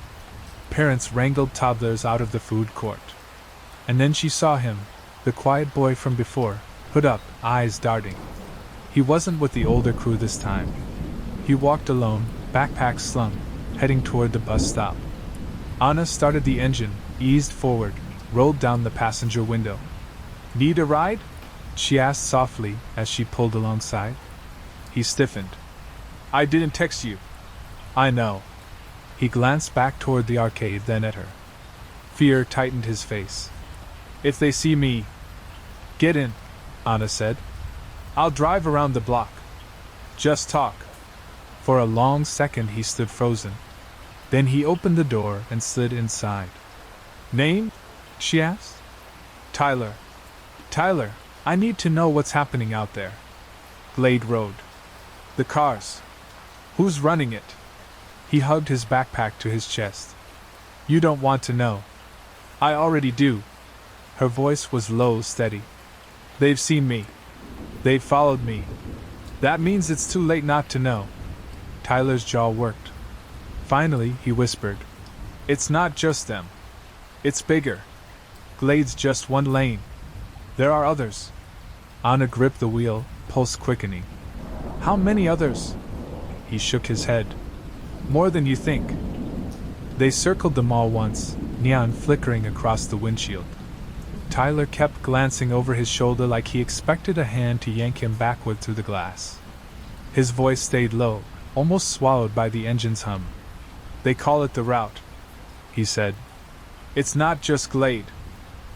S1: Parents wrangled toddlers out of the food court. And then she saw him, the quiet boy from before, hood up, eyes darting. He wasn't with the older crew this time. He walked alone, backpack slung, heading toward the bus stop. Anna started the engine, eased forward, rolled down the passenger window. Need a ride? She asked softly as she pulled alongside. He stiffened. I didn't text you. I know. He glanced back toward the arcade, then at her. Fear tightened his face. If they see me... Get in, Anna said. I'll drive around the block. Just talk. For a long second he stood frozen. Then he opened the door and slid inside. Name? She asked. Tyler. Tyler, I need to know what's happening out there. Glade Road. The cars. Who's running it? He hugged his backpack to his chest. You don't want to know. I already do. Her voice was low, steady. They've seen me. They've followed me. That means it's too late not to know. Tyler's jaw worked. Finally, he whispered. It's not just them. It's bigger. Glade's just one lane. There are others. Anna gripped the wheel, pulse quickening. How many others? He shook his head. More than you think. They circled the mall once, neon flickering across the windshield. Tyler kept glancing over his shoulder like he expected a hand to yank him backward through the glass. His voice stayed low, almost swallowed by the engine's hum. They call it the route, he said. It's not just Glade.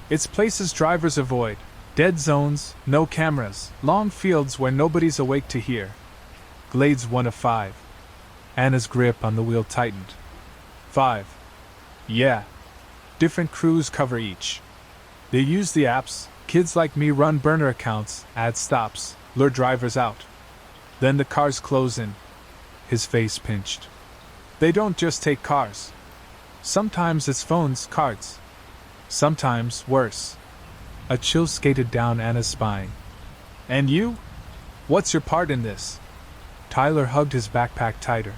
S1: It's places drivers avoid. Dead zones, no cameras, long fields where nobody's awake to hear. Glade's one of 5. Anna's grip on the wheel tightened. 5. Yeah. Different crews cover each. They use the apps. Kids like me run burner accounts, add stops, lure drivers out. Then the cars close in. His face pinched. They don't just take cars. Sometimes it's phones, cards. Sometimes worse. A chill skated down Anna's spine. And you? What's your part in this? Tyler hugged his backpack tighter.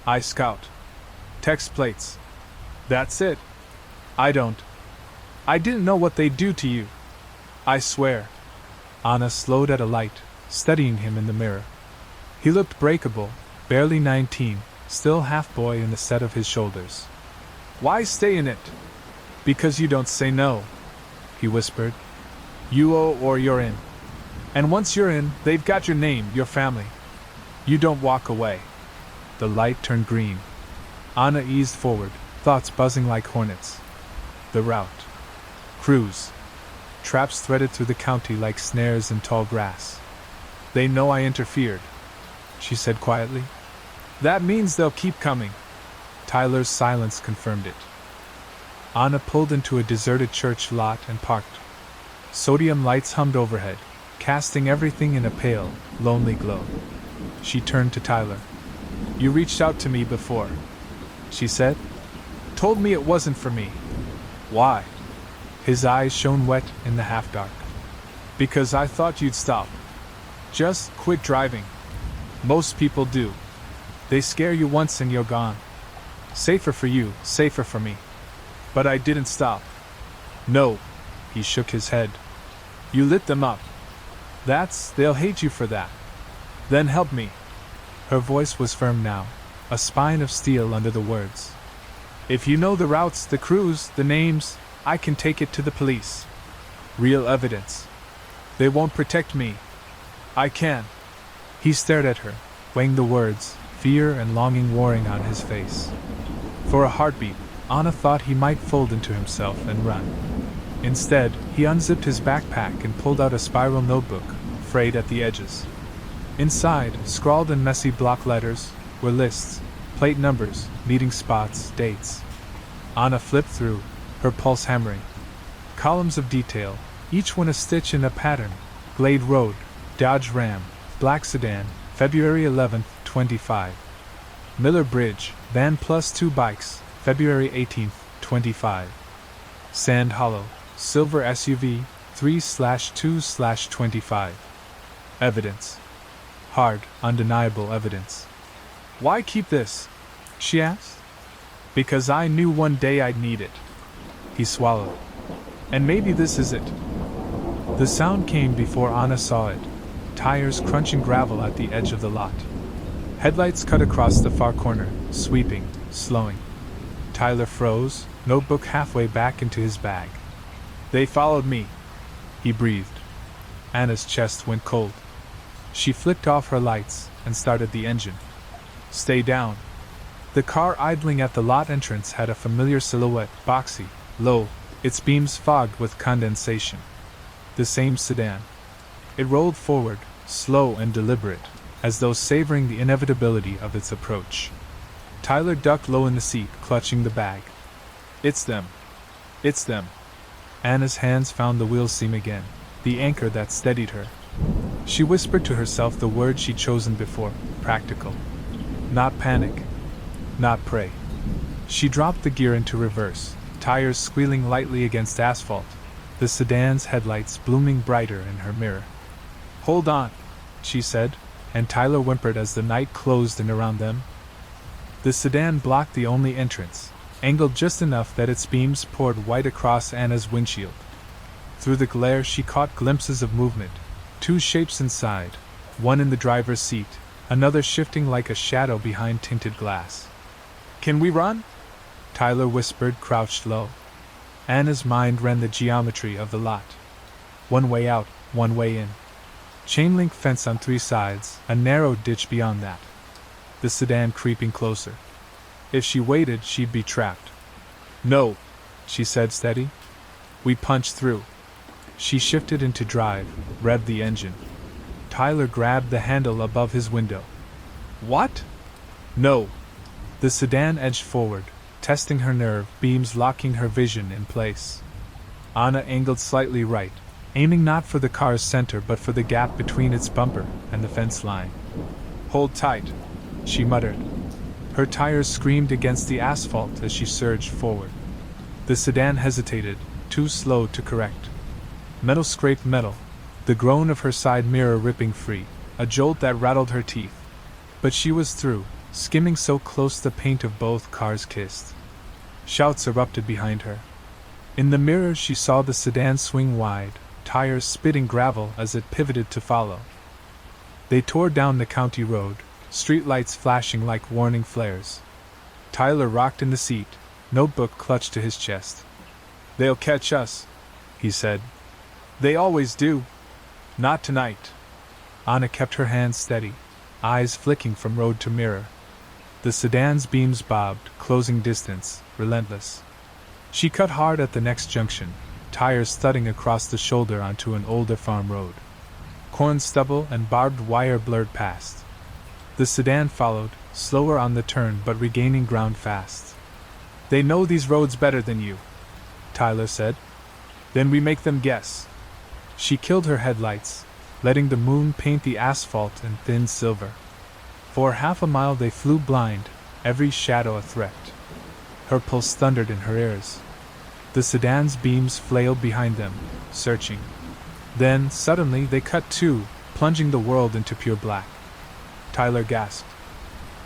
S1: I scout. Text plates. That's it. I didn't know what they'd do to you. I swear. Anna slowed at a light, studying him in the mirror. He looked breakable, barely 19, still half boy in the set of his shoulders. Why stay in it? Because you don't say no, he whispered. You owe or you're in. And once you're in, they've got your name, your family. You don't walk away. The light turned green. Anna eased forward, thoughts buzzing like hornets. The route. Crews. Traps threaded through the county like snares in tall grass. They know I interfered, she said quietly. That means they'll keep coming. Tyler's silence confirmed it. Anna pulled into a deserted church lot and parked. Sodium lights hummed overhead, casting everything in a pale, lonely glow. She turned to Tyler. You reached out to me before, she said. Told me it wasn't for me. Why? His eyes shone wet in the half-dark. Because I thought you'd stop. Just quit driving. Most people do. They scare you once and you're gone. Safer for you, safer for me. But I didn't stop. No, he shook his head. You lit them up. They'll hate you for that. Then help me. Her voice was firm now, a spine of steel under the words. If you know the routes, the crews, the names, I can take it to the police. Real evidence. They won't protect me. I can. He stared at her, weighing the words, fear and longing warring on his face. For a heartbeat, Anna thought he might fold into himself and run. Instead, he unzipped his backpack and pulled out a spiral notebook, frayed at the edges. Inside, scrawled in messy block letters, were lists, plate numbers, meeting spots, dates. Anna flipped through, her pulse hammering. Columns of detail, each one a stitch in a pattern. Glade Road, Dodge Ram, black sedan, February 11th, 25. Miller Bridge, van plus 2 bikes, February 18th, 25. Sand Hollow, silver SUV, 3/2/25. Evidence. Hard, undeniable evidence. Why keep this? She asked. Because I knew one day I'd need it. He swallowed. And maybe this is it. The sound came before Anna saw it. Tires crunching gravel at the edge of the lot. Headlights cut across the far corner, sweeping, slowing. Tyler froze, notebook halfway back into his bag. They followed me, he breathed. Anna's chest went cold. She flicked off her lights and started the engine. Stay down. The car idling at the lot entrance had a familiar silhouette, boxy, low, its beams fogged with condensation. The same sedan. It rolled forward, slow and deliberate, as though savoring the inevitability of its approach. Tyler ducked low in the seat, clutching the bag. It's them. It's them. Anna's hands found the wheel seam again, the anchor that steadied her. She whispered to herself the word she'd chosen before, practical. Not panic. Not pray. She dropped the gear into reverse, tires squealing lightly against asphalt, the sedan's headlights blooming brighter in her mirror. Hold on, she said, and Tyler whimpered as the night closed in around them. The sedan blocked the only entrance, angled just enough that its beams poured white across Anna's windshield. Through the glare she caught glimpses of movement, two shapes inside, one in the driver's seat, another shifting like a shadow behind tinted glass. Can we run? Tyler whispered, crouched low. Anna's mind ran the geometry of the lot. One way out, one way in. Chain-link fence on 3 sides, a narrow ditch beyond that. The sedan creeping closer. If she waited, she'd be trapped. No, she said, steady. We punched through. She shifted into drive, revved the engine. Tyler grabbed the handle above his window. What? No. The sedan edged forward, testing her nerve, beams locking her vision in place. Anna angled slightly right, aiming not for the car's center but for the gap between its bumper and the fence line. Hold tight, she muttered. Her tires screamed against the asphalt as she surged forward. The sedan hesitated, too slow to correct. Metal scraped metal, the groan of her side mirror ripping free, a jolt that rattled her teeth. But she was through, skimming so close the paint of both cars kissed. Shouts erupted behind her. In the mirror she saw the sedan swing wide, tires spitting gravel as it pivoted to follow. They tore down the county road, streetlights flashing like warning flares. Tyler rocked in the seat, notebook clutched to his chest. They'll catch us, he said. They always do. Not tonight. Anna kept her hands steady, eyes flicking from road to mirror. The sedan's beams bobbed, closing distance, relentless. She cut hard at the next junction, tires thudding across the shoulder onto an older farm road. Corn stubble and barbed wire blurred past. The sedan followed, slower on the turn but regaining ground fast. They know these roads better than you, Tyler said. Then we make them guess. She killed her headlights, letting the moon paint the asphalt in thin silver. For half a mile they flew blind, every shadow a threat. Her pulse thundered in her ears. The sedan's beams flailed behind them, searching. Then, suddenly, they cut too, plunging the world into pure black. Tyler gasped.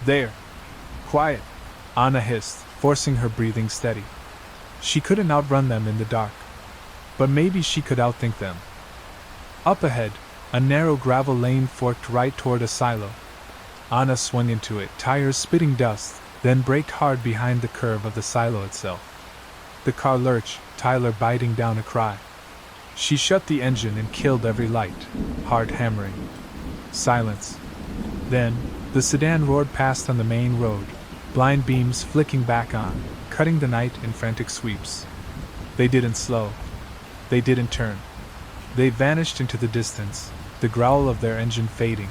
S1: There! Quiet! Anna hissed, forcing her breathing steady. She couldn't outrun them in the dark. But maybe she could outthink them. Up ahead, a narrow gravel lane forked right toward a silo. Anna swung into it, tires spitting dust, then braked hard behind the curve of the silo itself. The car lurched, Tyler biting down a cry. She shut the engine and killed every light, hard hammering. Silence. Then, the sedan roared past on the main road, blind beams flicking back on, cutting the night in frantic sweeps. They didn't slow. They didn't turn. They vanished into the distance, the growl of their engine fading.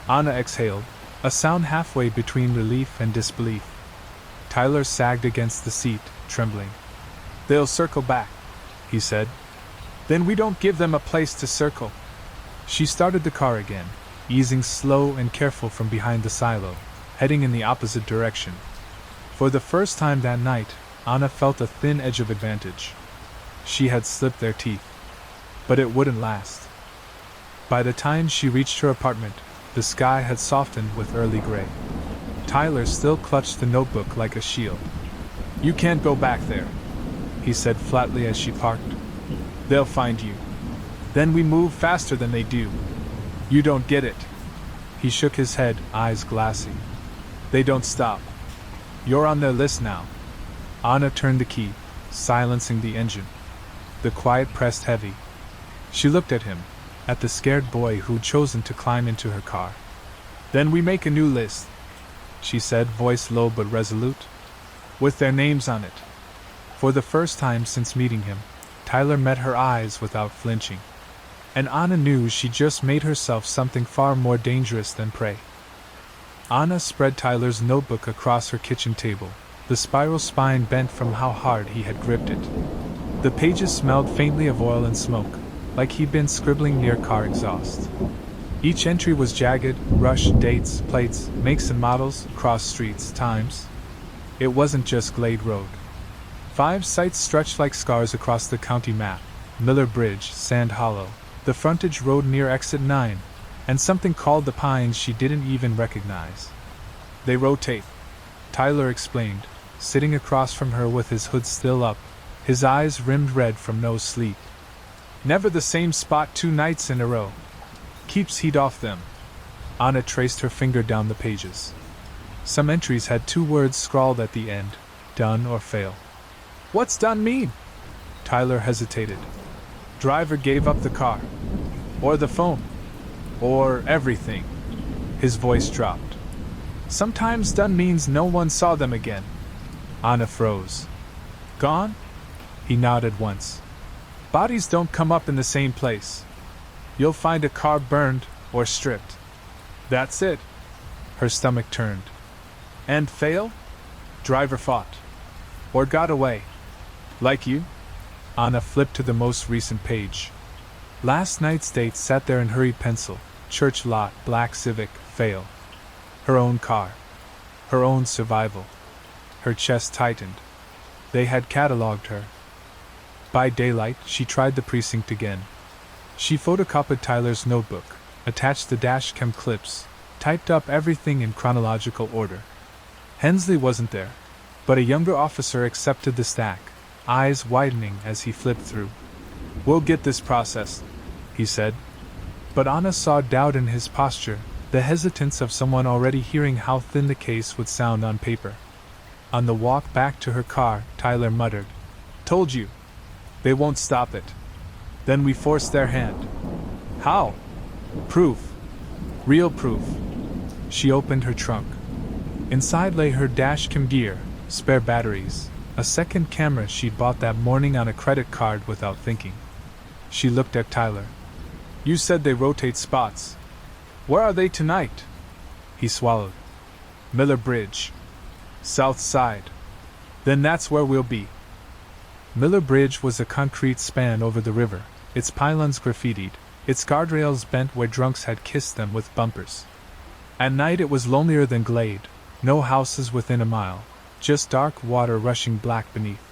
S1: Anna exhaled, a sound halfway between relief and disbelief. Tyler sagged against the seat, trembling. "They'll circle back," he said. "Then we don't give them a place to circle." She started the car again, easing slow and careful from behind the silo, heading in the opposite direction. For the first time that night, Anna felt a thin edge of advantage. She had slipped their teeth. But it wouldn't last. By the time she reached her apartment, the sky had softened with early gray. Tyler still clutched the notebook like a shield. "You can't go back there," he said flatly as she parked. "They'll find you. Then we move faster than they do. You don't get it." He shook his head, eyes glassy. "They don't stop. You're on their list now." Anna turned the key, silencing the engine. The quiet pressed heavy. She looked at him, at the scared boy who'd chosen to climb into her car. "Then we make a new list," she said, voice low but resolute. "With their names on it." For the first time since meeting him, Tyler met her eyes without flinching. And Anna knew she just made herself something far more dangerous than prey. Anna spread Tyler's notebook across her kitchen table, the spiral spine bent from how hard he had gripped it. The pages smelled faintly of oil and smoke, like he'd been scribbling near car exhaust. Each entry was jagged, rushed, dates, plates, makes and models, cross streets, times. It wasn't just Glade Road. 5 sites stretched like scars across the county map: Miller Bridge, Sand Hollow, the frontage road near Exit 9, and something called the Pines she didn't even recognize. "They rotate," Tyler explained, sitting across from her with his hood still up, his eyes rimmed red from no sleep. "Never the same spot 2 nights in a row. Keeps heat off them." Anna traced her finger down the pages. Some entries had 2 words scrawled at the end: done or fail. "What's done mean?" Tyler hesitated. "Driver gave up the car. Or the phone. Or everything." His voice dropped. "Sometimes done means no one saw them again." Anna froze. "Gone?" He nodded once. "Bodies don't come up in the same place. You'll find a car burned or stripped. That's it." Her stomach turned. "And fail?" "Driver fought. Or got away. Like you?" Anna flipped to the most recent page. Last night's date sat there in hurried pencil: church lot, black Civic, fail. Her own car. Her own survival. Her chest tightened. They had catalogued her. By daylight, she tried the precinct again. She photocopied Tyler's notebook, attached the dashcam clips, typed up everything in chronological order. Hensley wasn't there, but a younger officer accepted the stack, eyes widening as he flipped through. "We'll get this processed," he said. But Anna saw doubt in his posture, the hesitance of someone already hearing how thin the case would sound on paper. On the walk back to her car, Tyler muttered, "Told you. They won't stop it. Then we forced their hand." "How?" "Proof. Real proof." She opened her trunk. Inside lay her dashcam gear, spare batteries, a second camera she'd bought that morning on a credit card without thinking. She looked at Tyler. "You said they rotate spots. Where are they tonight?" He swallowed. "Miller Bridge. South side. Then that's where we'll be." Miller Bridge was a concrete span over the river, its pylons graffitied, its guardrails bent where drunks had kissed them with bumpers. At night it was lonelier than Glade, no houses within a mile, just dark water rushing black beneath.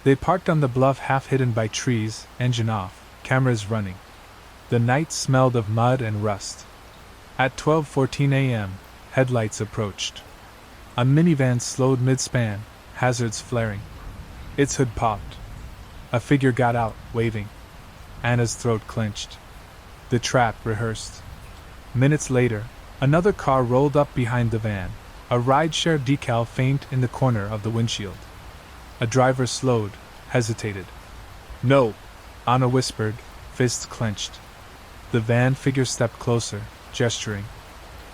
S1: They parked on the bluff half hidden by trees, engine off, cameras running. The night smelled of mud and rust. At 12:14 a.m., headlights approached. A minivan slowed mid-span, hazards flaring. Its hood popped. A figure got out, waving. Anna's throat clenched. The trap rehearsed. Minutes later, another car rolled up behind the van, a rideshare decal faint in the corner of the windshield. A driver slowed, hesitated. No, Anna whispered, fists clenched. The van figure stepped closer, gesturing.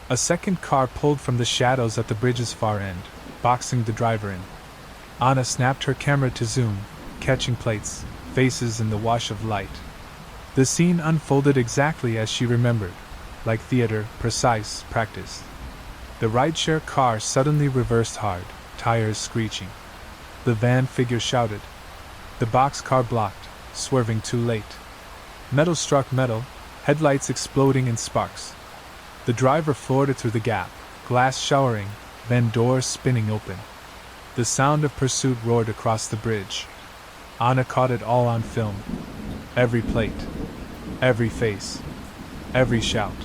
S1: A second car pulled from the shadows at the bridge's far end, boxing the driver in. Anna snapped her camera to zoom, catching plates, faces in the wash of light. The scene unfolded exactly as she remembered, like theater, precise, practiced. The rideshare car suddenly reversed hard, tires screeching. The van figure shouted. The boxcar blocked, swerving too late. Metal struck metal, headlights exploding in sparks. The driver floated through the gap, glass showering, then doors spinning open. The sound of pursuit roared across the bridge. Anna caught it all on film. Every plate, every face, every shout.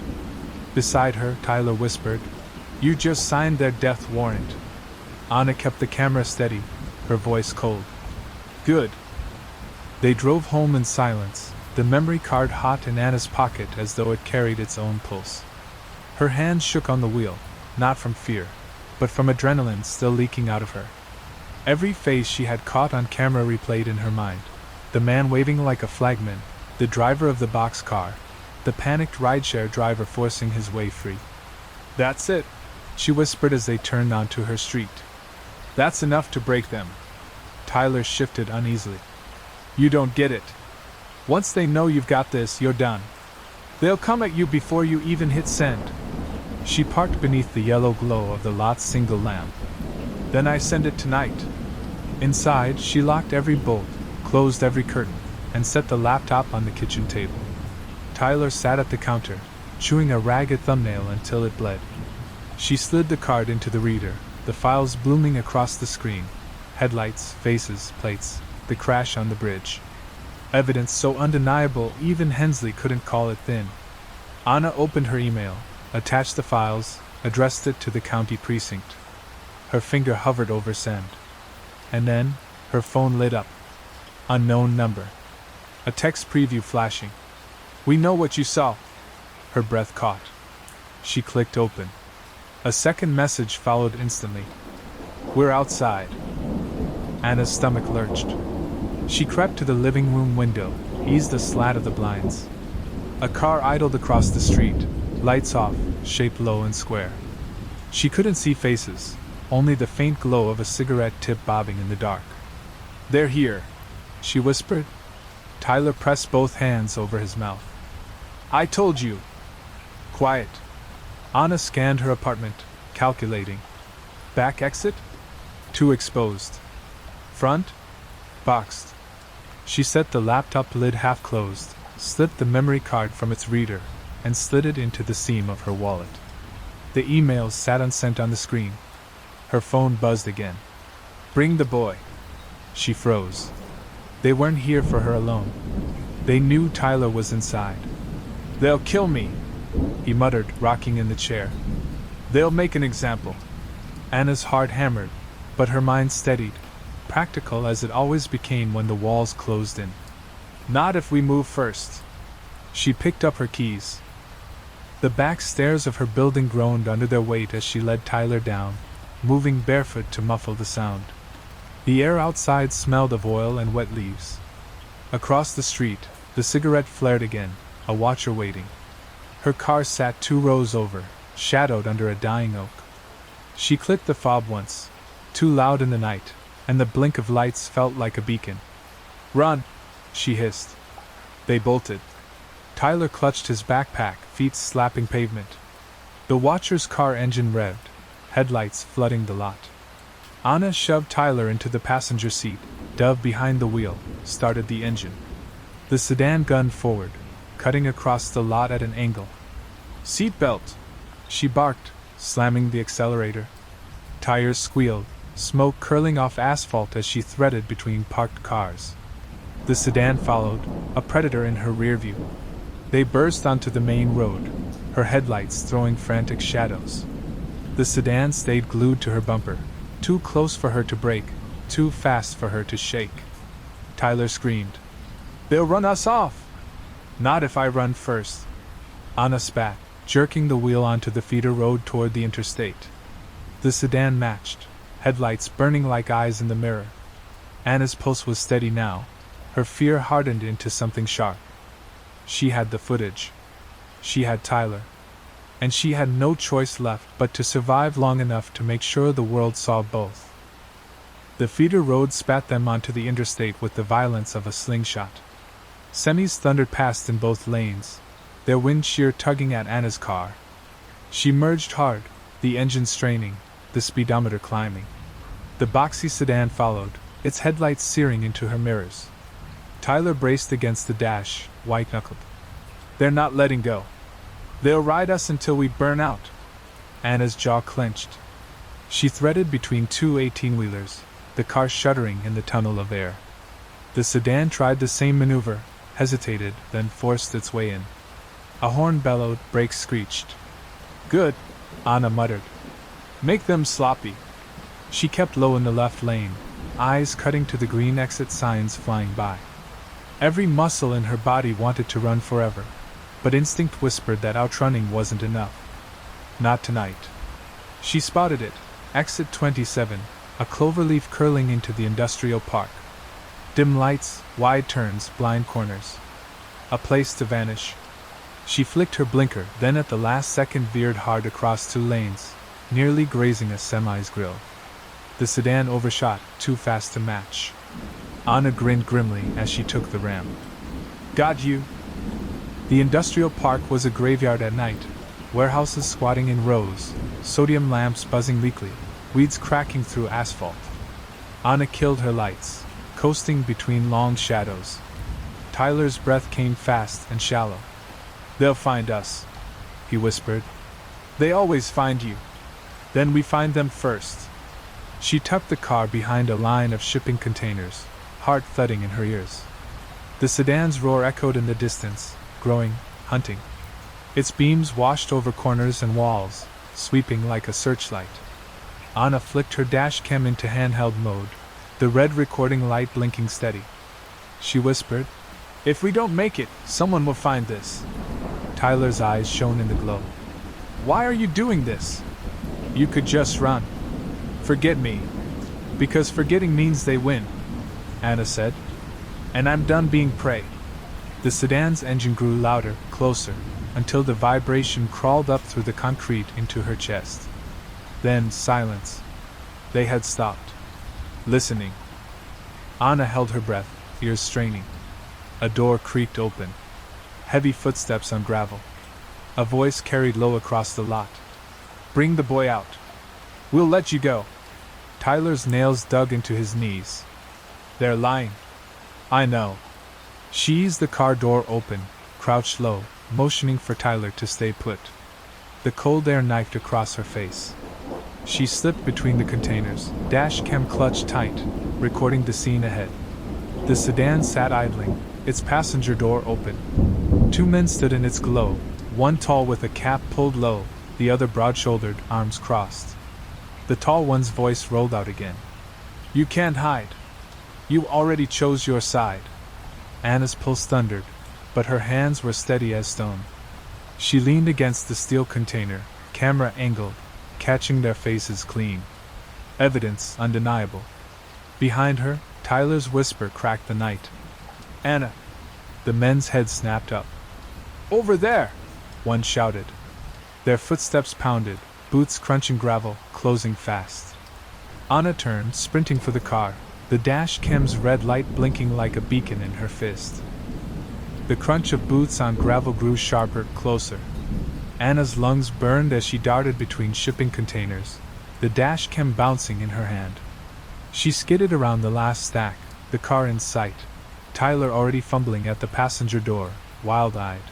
S1: Beside her, Tyler whispered, "You just signed their death warrant." Anna kept the camera steady, her voice cold. "Good." They drove home in silence, the memory card hot in Anna's pocket as though it carried its own pulse. Her hands shook on the wheel, not from fear, but from adrenaline still leaking out of her. Every face she had caught on camera replayed in her mind. The man waving like a flagman, the driver of the boxcar, the panicked rideshare driver forcing his way free. "That's it," she whispered as they turned onto her street. "That's enough to break them." Tyler shifted uneasily. "You don't get it. Once they know you've got this, you're done. They'll come at you before you even hit send." She parked beneath the yellow glow of the lot's single lamp. "Then I send it tonight." Inside, she locked every bolt, closed every curtain, and set the laptop on the kitchen table. Tyler sat at the counter, chewing a ragged thumbnail until it bled. She slid the card into the reader, the files blooming across the screen. Headlights, faces, plates, the crash on the bridge. Evidence so undeniable even Hensley couldn't call it thin. Anna opened her email, attached the files, addressed it to the county precinct. Her finger hovered over send. And then, her phone lit up. Unknown number. A text preview flashing. "We know what you saw." Her breath caught. She clicked open. A second message followed instantly. "We're outside." Anna's stomach lurched. She crept to the living room window, eased the slat of the blinds. A car idled across the street, lights off, shaped low and square. She couldn't see faces, only the faint glow of a cigarette tip bobbing in the dark. "They're here," she whispered. Tyler pressed both hands over his mouth. "I told you." "Quiet." Anna scanned her apartment, calculating. Back exit? Too exposed. Front? Boxed. She set the laptop lid half closed, slipped the memory card from its reader, and slid it into the seam of her wallet. The emails sat unsent on the screen. Her phone buzzed again. "Bring the boy." She froze. They weren't here for her alone. They knew Tyler was inside. "They'll kill me," he muttered, rocking in the chair. "They'll make an example." Anna's heart hammered, but her mind steadied, practical as it always became when the walls closed in. "Not if we move first." She picked up her keys. The back stairs of her building groaned under their weight as she led Tyler down, moving barefoot to muffle the sound. The air outside smelled of oil and wet leaves. Across the street, the cigarette flared again, a watcher waiting. Her car sat 2 rows over, shadowed under a dying oak. She clicked the fob once, too loud in the night, and the blink of lights felt like a beacon. "Run!" she hissed. They bolted. Tyler clutched his backpack, feet slapping pavement. The watcher's car engine revved, headlights flooding the lot. Anna shoved Tyler into the passenger seat, dove behind the wheel, started the engine. The sedan gunned forward, cutting across the lot at an angle. "Seat belt!" she barked, slamming the accelerator. Tires squealed, smoke curling off asphalt as she threaded between parked cars. The sedan followed, a predator in her rear view. They burst onto the main road, her headlights throwing frantic shadows. The sedan stayed glued to her bumper, too close for her to brake, too fast for her to shake. Tyler screamed. "They'll run us off!" "Not if I run first." Anna spat, jerking the wheel onto the feeder road toward the interstate. The sedan matched, headlights burning like eyes in the mirror. Anna's pulse was steady now, her fear hardened into something sharp. She had the footage. She had Tyler. And she had no choice left but to survive long enough to make sure the world saw both. The feeder road spat them onto the interstate with the violence of a slingshot. Semis thundered past in both lanes, their wind shear tugging at Anna's car. She merged hard, the engine straining, the speedometer climbing. The boxy sedan followed, its headlights searing into her mirrors. Tyler braced against the dash, white-knuckled. "They're not letting go. They'll ride us until we burn out." Anna's jaw clenched. She threaded between two 18-wheelers, the car shuddering in the tunnel of air. The sedan tried the same maneuver, hesitated, then forced its way in. A horn bellowed, brakes screeched. "Good," Anna muttered. "Make them sloppy." She kept low in the left lane, eyes cutting to the green exit signs flying by. Every muscle in her body wanted to run forever, but instinct whispered that outrunning wasn't enough. Not tonight. She spotted it, exit 27, a cloverleaf curling into the industrial park. Dim lights, wide turns, blind corners. A place to vanish. She flicked her blinker, then at the last second veered hard across two lanes, nearly grazing a semi's grill. The sedan overshot, too fast to match. Anna grinned grimly as she took the ramp. "Got you." The industrial park was a graveyard at night, warehouses squatting in rows, sodium lamps buzzing weakly, weeds cracking through asphalt. Anna killed her lights, coasting between long shadows. Tyler's breath came fast and shallow. "They'll find us," he whispered. "They always find you. Then we find them first." She tucked the car behind a line of shipping containers, heart thudding in her ears. The sedan's roar echoed in the distance, growing, hunting. Its beams washed over corners and walls, sweeping like a searchlight. Anna flicked her dash cam into handheld mode, the red recording light blinking steady. She whispered, "If we don't make it, someone will find this." Tyler's eyes shone in the glow. "Why are you doing this? You could just run. Forget me. Because forgetting means they win," Anna said. "And I'm done being prey." The sedan's engine grew louder, closer, until the vibration crawled up through the concrete into her chest. Then silence. They had stopped. Listening. Anna held her breath, ears straining. A door creaked open. Heavy footsteps on gravel. A voice carried low across the lot. "Bring the boy out. We'll let you go." Tyler's nails dug into his knees. "They're lying." "I know." She eased the car door open, crouched low, motioning for Tyler to stay put. The cold air knifed across her face. She slipped between the containers, dash cam clutched tight, recording the scene ahead. The sedan sat idling, its passenger door open. Two men stood in its glow, one tall with a cap pulled low, the other broad-shouldered, arms crossed. The tall one's voice rolled out again. "You can't hide. You already chose your side." Anna's pulse thundered, but her hands were steady as stone. She leaned against the steel container, camera angled, catching their faces clean. Evidence undeniable. Behind her, Tyler's whisper cracked the night. "Anna!" The men's heads snapped up. "Over there!" one shouted. Their footsteps pounded, boots crunching gravel, closing fast. Anna turned, sprinting for the car, the dash cam's red light blinking like a beacon in her fist. The crunch of boots on gravel grew sharper, closer. Anna's lungs burned as she darted between shipping containers, the dash cam bouncing in her hand. She skidded around the last stack, the car in sight, Tyler already fumbling at the passenger door, wild-eyed.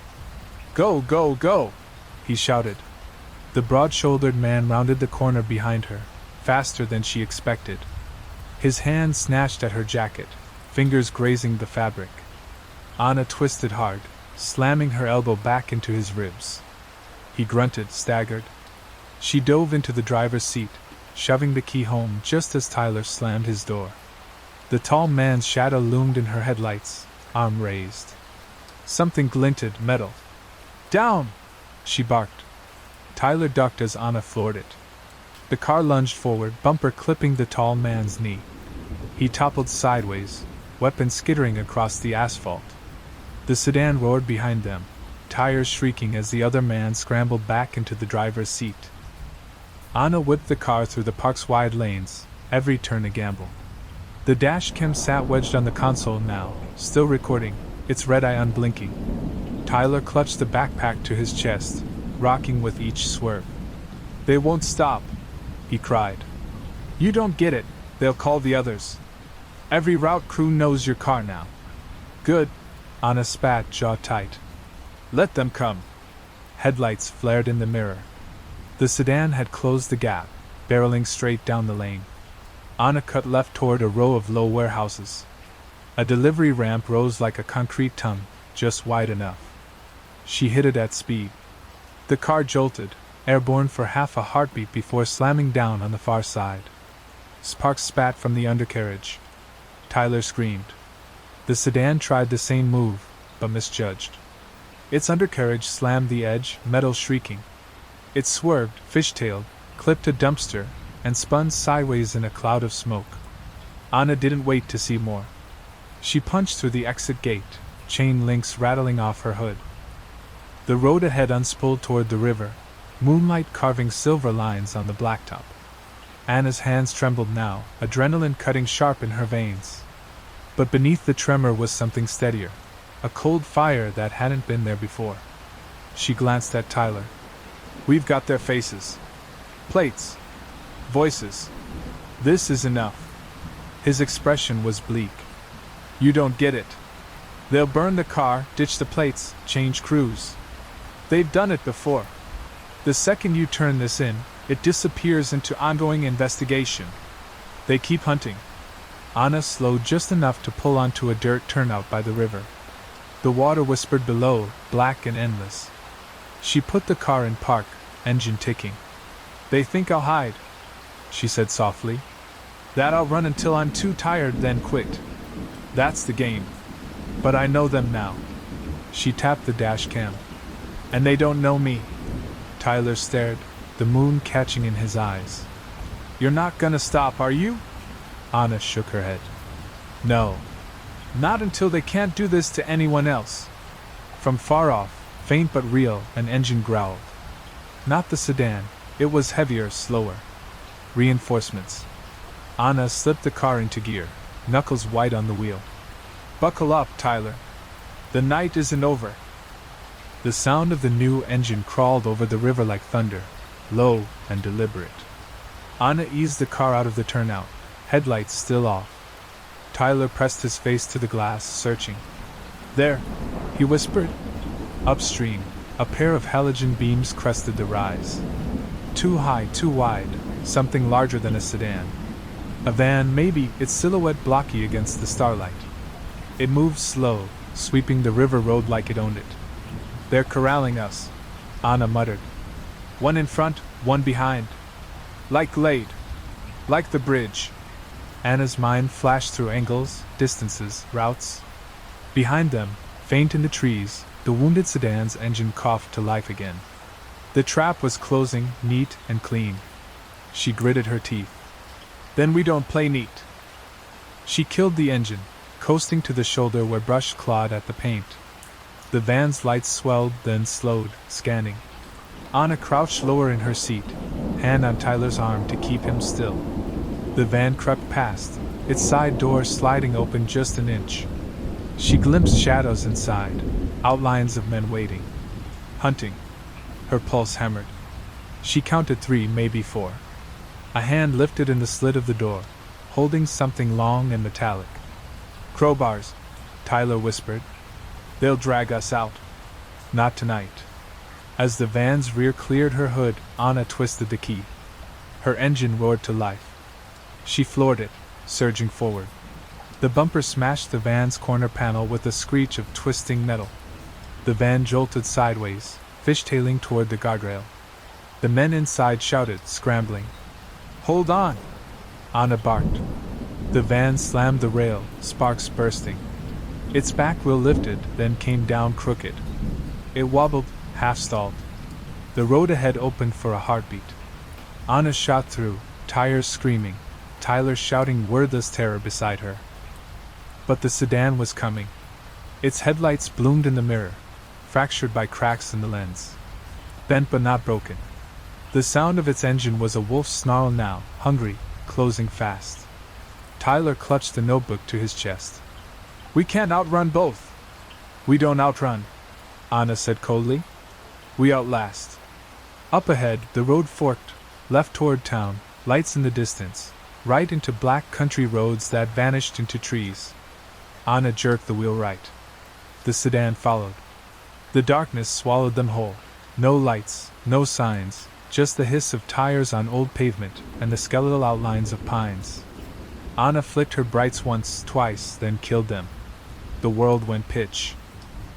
S1: "Go, go, go!" he shouted. The broad-shouldered man rounded the corner behind her, faster than she expected. His hand snatched at her jacket, fingers grazing the fabric. Anna twisted hard, slamming her elbow back into his ribs. He grunted, staggered. She dove into the driver's seat, shoving the key home just as Tyler slammed his door. The tall man's shadow loomed in her headlights, arm raised. Something glinted, metal. "Down!" she barked. Tyler ducked as Anna floored it. The car lunged forward, bumper clipping the tall man's knee. He toppled sideways, weapon skittering across the asphalt. The sedan roared behind them, tires shrieking as the other man scrambled back into the driver's seat. Anna whipped the car through the park's wide lanes, every turn a gamble. The dash cam sat wedged on the console now, still recording, its red eye unblinking. Tyler clutched the backpack to his chest, rocking with each swerve. "They won't stop," he cried. "You don't get it, they'll call the others. Every route crew knows your car now." "Good," Anna spat, jaw tight. "Let them come." Headlights flared in the mirror. The sedan had closed the gap, barreling straight down the lane. Anna cut left toward a row of low warehouses. A delivery ramp rose like a concrete tongue, just wide enough. She hit it at speed. The car jolted, airborne for half a heartbeat before slamming down on the far side. Sparks spat from the undercarriage. Tyler screamed. The sedan tried the same move, but misjudged. Its undercarriage slammed the edge, metal shrieking. It swerved, fishtailed, clipped a dumpster, and spun sideways in a cloud of smoke. Anna didn't wait to see more. She punched through the exit gate, chain links rattling off her hood. The road ahead unspooled toward the river, moonlight carving silver lines on the blacktop. Anna's hands trembled now, adrenaline cutting sharp in her veins. But beneath the tremor was something steadier, a cold fire that hadn't been there before. She glanced at Tyler. "We've got their faces. Plates. Voices. This is enough." His expression was bleak. "You don't get it. They'll burn the car, ditch the plates, change crews. They've done it before. The second you turn this in, it disappears into ongoing investigation. They keep hunting." Anna slowed just enough to pull onto a dirt turnout by the river. The water whispered below, black and endless. She put the car in park, engine ticking. "They think I'll hide," she said softly. "That I'll run until I'm too tired, then quit. That's the game. But I know them now." She tapped the dash cam. "And they don't know me." Tyler stared, the moon catching in his eyes. "You're not gonna stop, are you?" Anna shook her head. "No. Not until they can't do this to anyone else." From far off, faint but real, an engine growled. Not the sedan, it was heavier, slower. Reinforcements. Anna slipped the car into gear, knuckles white on the wheel. "Buckle up, Tyler. The night isn't over." The sound of the new engine crawled over the river like thunder, low and deliberate. Anna eased the car out of the turnout, headlights still off. Tyler pressed his face to the glass, searching. "There," he whispered. Upstream, a pair of halogen beams crested the rise. Too high, too wide, something larger than a sedan. A van, maybe, its silhouette blocky against the starlight. It moved slow, sweeping the river road like it owned it. "They're corralling us," Anna muttered. "One in front, one behind. Like Glade. Like the bridge." Anna's mind flashed through angles, distances, routes. Behind them, faint in the trees, the wounded sedan's engine coughed to life again. The trap was closing, neat and clean. She gritted her teeth. "Then we don't play neat." She killed the engine, coasting to the shoulder where brush clawed at the paint. The van's lights swelled, then slowed, scanning. Anna crouched lower in her seat, hand on Tyler's arm to keep him still. The van crept past, its side door sliding open just an inch. She glimpsed shadows inside, outlines of men waiting. Hunting. Her pulse hammered. She counted 3, maybe 4. A hand lifted in the slit of the door, holding something long and metallic. "Crowbars," Tyler whispered. "They'll drag us out." "Not tonight." As the van's rear cleared her hood, Anna twisted the key. Her engine roared to life. She floored it, surging forward. The bumper smashed the van's corner panel with a screech of twisting metal. The van jolted sideways, fishtailing toward the guardrail. The men inside shouted, scrambling. "Hold on!" Anna barked. The van slammed the rail, sparks bursting. Its back wheel lifted, then came down crooked. It wobbled, half-stalled. The road ahead opened for a heartbeat. Anna shot through, tires screaming, Tyler shouting wordless terror beside her. But the sedan was coming. Its headlights bloomed in the mirror, fractured by cracks in the lens. Bent but not broken. The sound of its engine was a wolf's snarl now, hungry, closing fast. Tyler clutched the notebook to his chest. "We can't outrun both." "We don't outrun," Anna said coldly. "We outlast." Up ahead, the road forked, left toward town, lights in the distance, right into black country roads that vanished into trees. Anna jerked the wheel right. The sedan followed. The darkness swallowed them whole. No lights, no signs, just the hiss of tires on old pavement and the skeletal outlines of pines. Anna flicked her brights once, twice, then killed them. The world went pitch.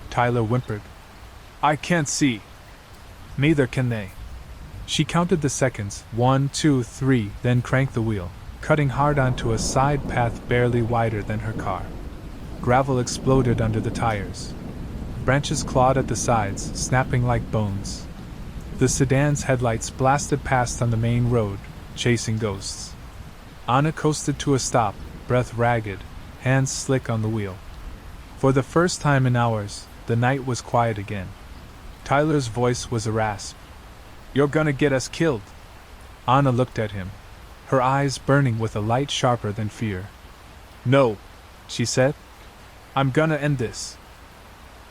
S1: Tyler whimpered. "I can't see." "Neither can they." She counted the seconds, 1, 2, 3, then cranked the wheel, cutting hard onto a side path barely wider than her car. Gravel exploded under the tires. Branches clawed at the sides, snapping like bones. The sedan's headlights blasted past on the main road, chasing ghosts. Anna coasted to a stop, breath ragged, hands slick on the wheel. For the first time in hours, the night was quiet again. Tyler's voice was a rasp. "You're gonna get us killed." Anna looked at him, her eyes burning with a light sharper than fear. "No," she said. "I'm gonna end this."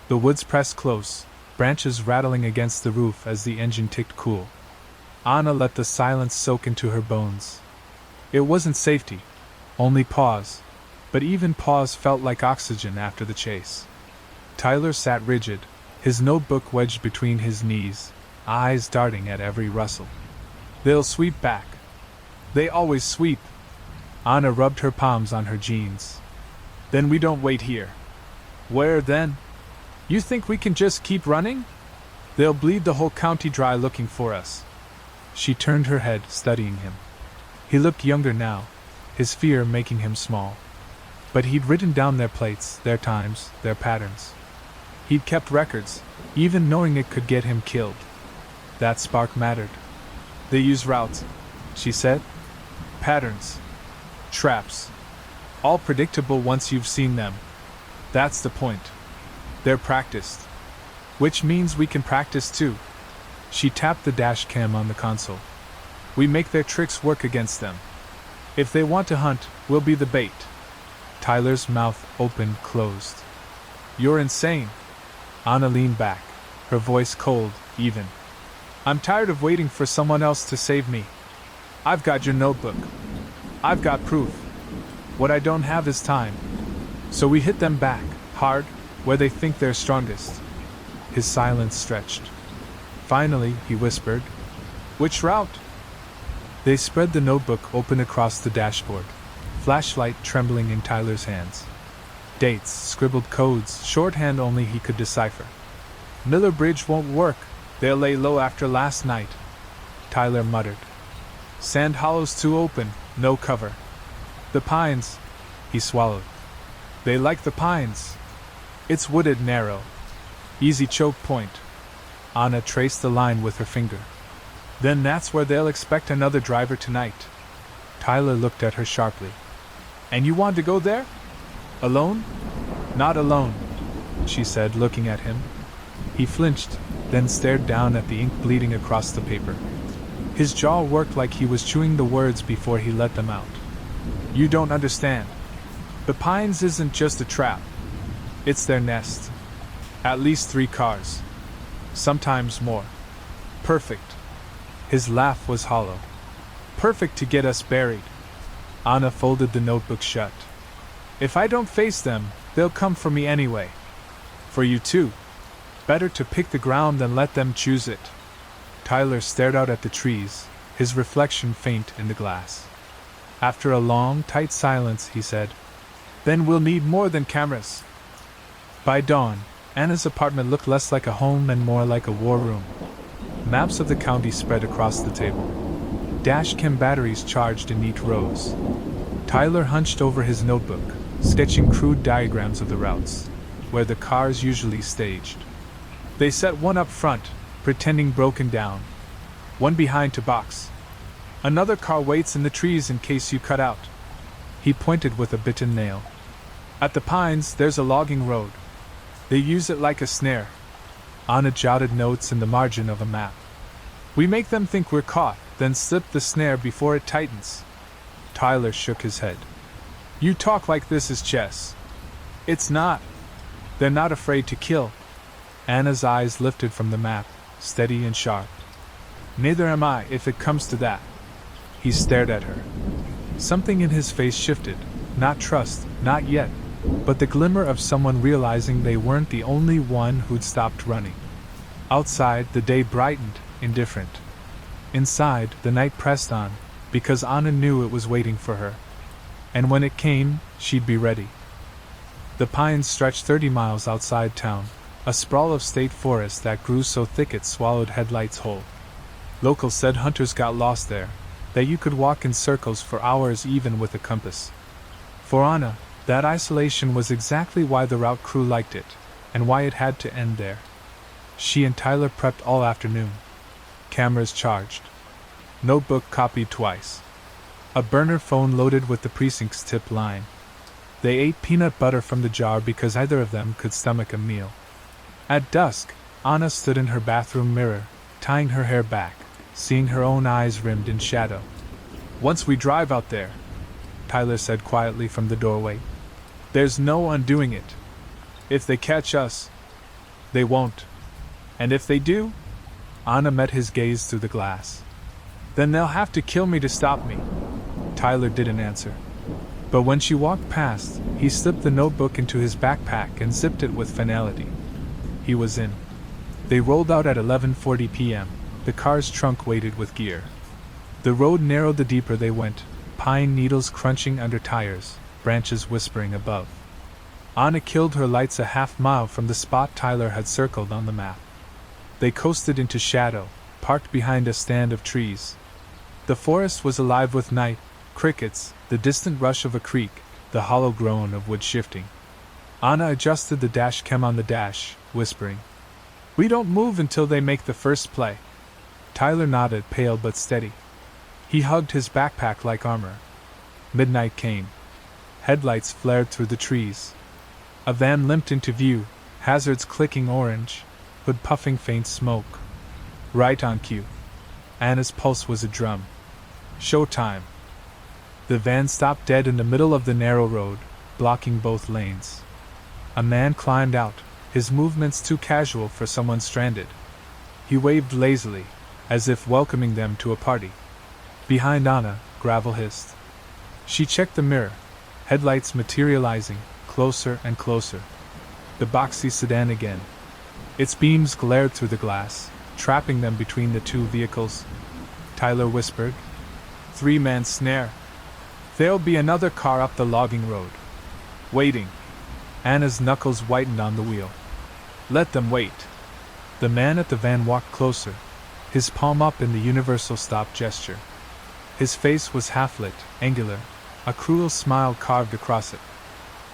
S1: The woods pressed close, branches rattling against the roof as the engine ticked cool. Anna let the silence soak into her bones. It wasn't safety, only pause, but even pause felt like oxygen after the chase. Tyler sat rigid, his notebook wedged between his knees, eyes darting at every rustle. "They'll sweep back. They always sweep." Anna rubbed her palms on her jeans. "Then we don't wait here." "Where then? You think we can just keep running? They'll bleed the whole county dry looking for us." She turned her head, studying him. He looked younger now, his fear making him small. But he'd written down their plates, their times, their patterns. He'd kept records, even knowing it could get him killed. That spark mattered. "They use routes," she said. "Patterns. Traps. All predictable once you've seen them. That's the point. They're practiced. Which means we can practice too." She tapped the dash cam on the console. "We make their tricks work against them. If they want to hunt, we'll be the bait." Tyler's mouth opened, closed. "You're insane." Anna leaned back, her voice cold, even. "I'm tired of waiting for someone else to save me. I've got your notebook. I've got proof. What I don't have is time. So we hit them back, hard, where they think they're strongest." His silence stretched. Finally, he whispered, "Which route?" They spread the notebook open across the dashboard, flashlight trembling in Tyler's hands. Dates, scribbled codes, shorthand only he could decipher. "Miller Bridge won't work. They'll lay low after last night," Tyler muttered. "Sand Hollow's too open, no cover. The pines," he swallowed. "They like the pines. It's wooded, narrow. Easy choke point." Anna traced the line with her finger. "Then that's where they'll expect another driver tonight." Tyler looked at her sharply. "And you want to go there? Alone?" "Not alone," she said, looking at him. He flinched, then stared down at the ink bleeding across the paper. His jaw worked like he was chewing the words before he let them out. "You don't understand. The Pines isn't just a trap. It's their nest. At least 3 cars. Sometimes more. Perfect." His laugh was hollow. "Perfect to get us buried." Anna folded the notebook shut. "If I don't face them, they'll come for me anyway. For you too. Better to pick the ground than let them choose it." Tyler stared out at the trees, his reflection faint in the glass. After a long, tight silence, he said, "Then we'll need more than cameras." By dawn, Anna's apartment looked less like a home and more like a war room. Maps of the county spread across the table. Dashcam batteries charged in neat rows. Tyler hunched over his notebook, sketching crude diagrams of the routes, where the cars usually staged. They set one up front, pretending broken down. One behind to box. Another car waits in the trees in case you cut out. He pointed with a bitten nail. At the pines, there's a logging road. They use it like a snare. Anna jotted notes in the margin of a map. We make them think we're caught, then slip the snare before it tightens. Tyler shook his head. You talk like this is chess. It's not. They're not afraid to kill. Anna's eyes lifted from the map, steady and sharp. Neither am I, if it comes to that. He stared at her. Something in his face shifted, not trust, not yet, but the glimmer of someone realizing they weren't the only one who'd stopped running. Outside, the day brightened, indifferent. Inside, the night pressed on, because Anna knew it was waiting for her. And when it came, she'd be ready. The pines stretched 30 miles outside town, a sprawl of state forest that grew so thick it swallowed headlights whole. Locals said hunters got lost there, that you could walk in circles for hours even with a compass. For Anna, that isolation was exactly why the route crew liked it, and why it had to end there. She and Tyler prepped all afternoon. Cameras charged. Notebook copied twice. A burner phone loaded with the precinct's tip line. They ate peanut butter from the jar because either of them could stomach a meal. At dusk, Anna stood in her bathroom mirror, tying her hair back, seeing her own eyes rimmed in shadow. Once we drive out there, Tyler said quietly from the doorway, there's no undoing it. If they catch us, they won't. And if they do? Anna met his gaze through the glass. Then they'll have to kill me to stop me. Tyler didn't answer. But when she walked past, he slipped the notebook into his backpack and zipped it with finality. He was in. They rolled out at 11:40 p.m., the car's trunk weighted with gear. The road narrowed the deeper they went, pine needles crunching under tires, branches whispering above. Anna killed her lights a half-mile from the spot Tyler had circled on the map. They coasted into shadow, parked behind a stand of trees. The forest was alive with night, crickets, the distant rush of a creek, the hollow groan of wood shifting. Anna adjusted the dash cam on the dash, whispering, "We don't move until they make the first play." Tyler nodded, pale but steady. He hugged his backpack like armor. Midnight came. Headlights flared through the trees. A van limped into view, hazards clicking orange, hood puffing faint smoke. Right on cue. Anna's pulse was a drum. Showtime. The van stopped dead in the middle of the narrow road, blocking both lanes. A man climbed out, his movements too casual for someone stranded. He waved lazily, as if welcoming them to a party. Behind Anna, gravel hissed. She checked the mirror, headlights materializing, closer and closer. The boxy sedan again. Its beams glared through the glass, trapping them between the two vehicles. Tyler whispered, "Three-man snare. There'll be another car up the logging road. Waiting." Anna's knuckles whitened on the wheel. "Let them wait." The man at the van walked closer, his palm up in the universal stop gesture. His face was half-lit, angular, a cruel smile carved across it.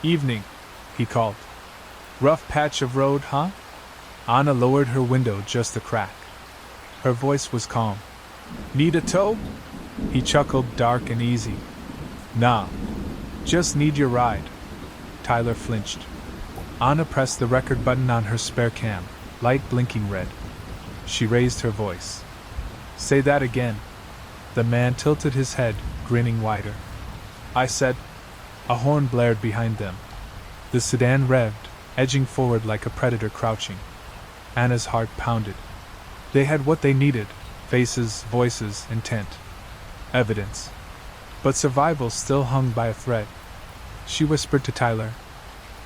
S1: "Evening," he called. "Rough patch of road, huh?" Anna lowered her window just a crack. Her voice was calm. "Need a tow?" He chuckled, dark and easy. "Nah. Just need your ride." Tyler flinched. Anna pressed the record button on her spare cam, light blinking red. She raised her voice. "Say that again." The man tilted his head, grinning wider. "I said..." A horn blared behind them. The sedan revved, edging forward like a predator crouching. Anna's heart pounded. They had what they needed: faces, voices, intent. Evidence. But survival still hung by a thread. She whispered to Tyler,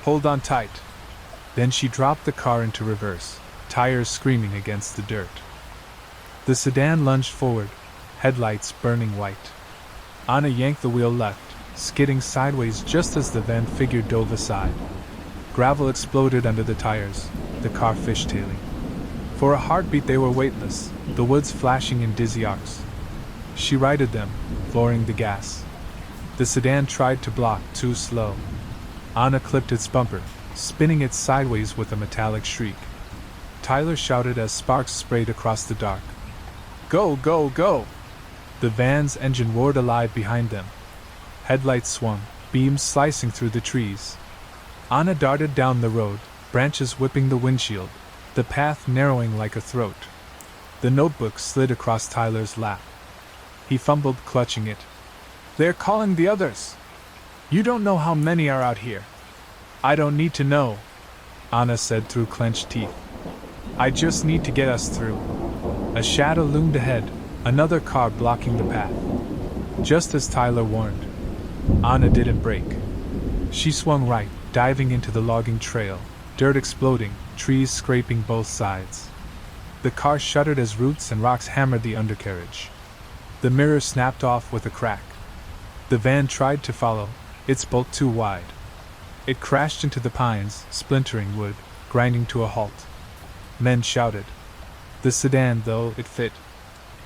S1: "Hold on tight." Then she dropped the car into reverse, tires screaming against the dirt. The sedan lunged forward, headlights burning white. Anna yanked the wheel left, skidding sideways just as the van figure dove aside. Gravel exploded under the tires, the car fishtailing. For a heartbeat they were weightless, the woods flashing in dizzy arcs. She righted them, flooring the gas. The sedan tried to block, too slow. Anna clipped its bumper, spinning it sideways with a metallic shriek. Tyler shouted as sparks sprayed across the dark. "Go, go, go!" The van's engine roared alive behind them. Headlights swung, beams slicing through the trees. Anna darted down the road, branches whipping the windshield, the path narrowing like a throat. The notebook slid across Tyler's lap. He fumbled, clutching it. "They're calling the others! You don't know how many are out here." "I don't need to know," Anna said through clenched teeth. "I just need to get us through." A shadow loomed ahead, another car blocking the path. Just as Tyler warned, Anna didn't brake. She swung right, diving into the logging trail, dirt exploding, trees scraping both sides. The car shuddered as roots and rocks hammered the undercarriage. The mirror snapped off with a crack. The van tried to follow, its bolt too wide. It crashed into the pines, splintering wood, grinding to a halt. Men shouted. The sedan, though, it fit.